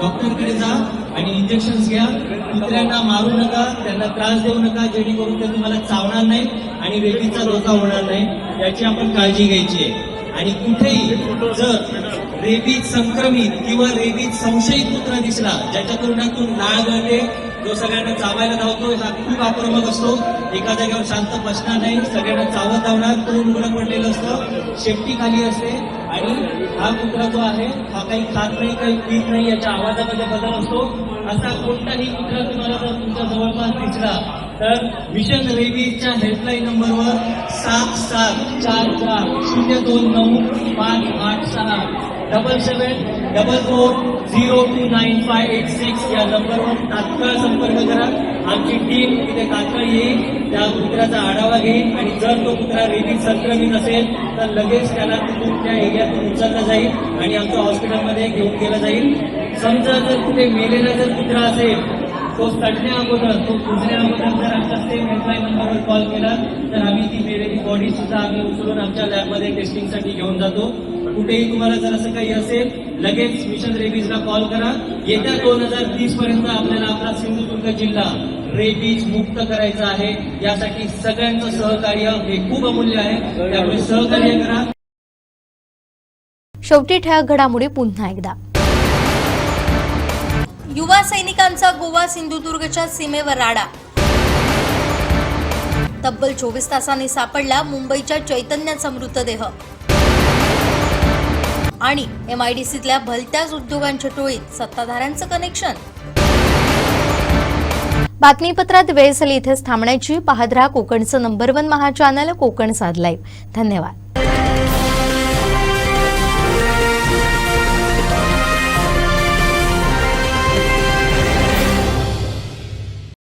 डॉक्टरकडे जा आणि इंजेक्शन घ्या. कुत्र्यांना मारू नका, त्यांना त्रास देऊ नका, जेणेकरून ते तुम्हाला चावणार नाही आणि रेबीजचा धोका होणार नाही, याची आपण काळजी घ्यायची आहे. आणि कुठेही जर रेबीज संक्रमित किंवा रेबीज संशयित कुत्रा दिसला, ज्याच्या तोंडातून लाळ गळते, जो सगळ्यांना चावायला धावतो, हा खूप आक्रमक असतो, एका जागेवर शांत बसणार नाही, सगळ्यांना चावत धावणार, तोंड उघडं पडलेलं असतं, शेपटी खाली असते आणि हा कुत्रा जो आहे हा काही खात नाही, काही पीत नाही, याच्या आवाजामध्ये बदल असतो. असा कोणताही कुत्रा तुम्हाला जर तुमच्या जवळपास दिसला तर मिशन रेबीजच्या हेल्पलाईन नंबरवर 7744029586 7744029586 या नंबरवर तात्काळ संपर्क करा. आमची टीम तिथे तात्काळ येईल, त्या कुत्र्याचा आढावा घेईल आणि जर तो कुत्रा रेबीज संक्रमित असेल तर लगेच त्याला तिथून त्या एरियातून उचलला जाईल आणि आमच्या हॉस्पिटलमध्ये घेऊन गेला जाईल. समजा जर कुठे मेलेला जर कुत्रा असेल, तो चढण्या अगोदर, तो कुजण्या अगोदर जर आमच्या सेम हेल्पलाईन नंबरवर कॉल केला तर आम्ही ती मेलेली बॉडी सुद्धा आम्ही उचलून आमच्या लॅबमध्ये टेस्टिंगसाठी घेऊन जातो. कुठेही तुम्हाला जर असं काही असेल, लगेच मिशन रेबीजला कॉल करा. येत्या 2030 पर्यंत आपल्याला आपला सिंधुदुर्ग जिल्हा रेबीज मुक्त करायचा आहे. यासाठी सगळ्यांचं सहकार्य हे खूप अमूल्य आहे, त्यामुळे सहकार्य करा. शेवटी ठळक घडामोडी पुन्हा एकदा. युवा सैनिकांचा गोवा सिंधुदुर्गच्या सीमेवर राडा. तब्बल 24 तासांनी सापडला मुंबईच्या चैतन्याचा मृतदेह. आणि MIDCतल्या भलत्याच उद्योगांच्या टोळीत सत्ताधाऱ्यांचं कनेक्शन. बातमीपत्रात वेळ झाली इथेच थांबण्याची. पाहत रहा कोकणचं नंबर 1 महा चॅनल कोकण साध लाईव्ह. धन्यवाद.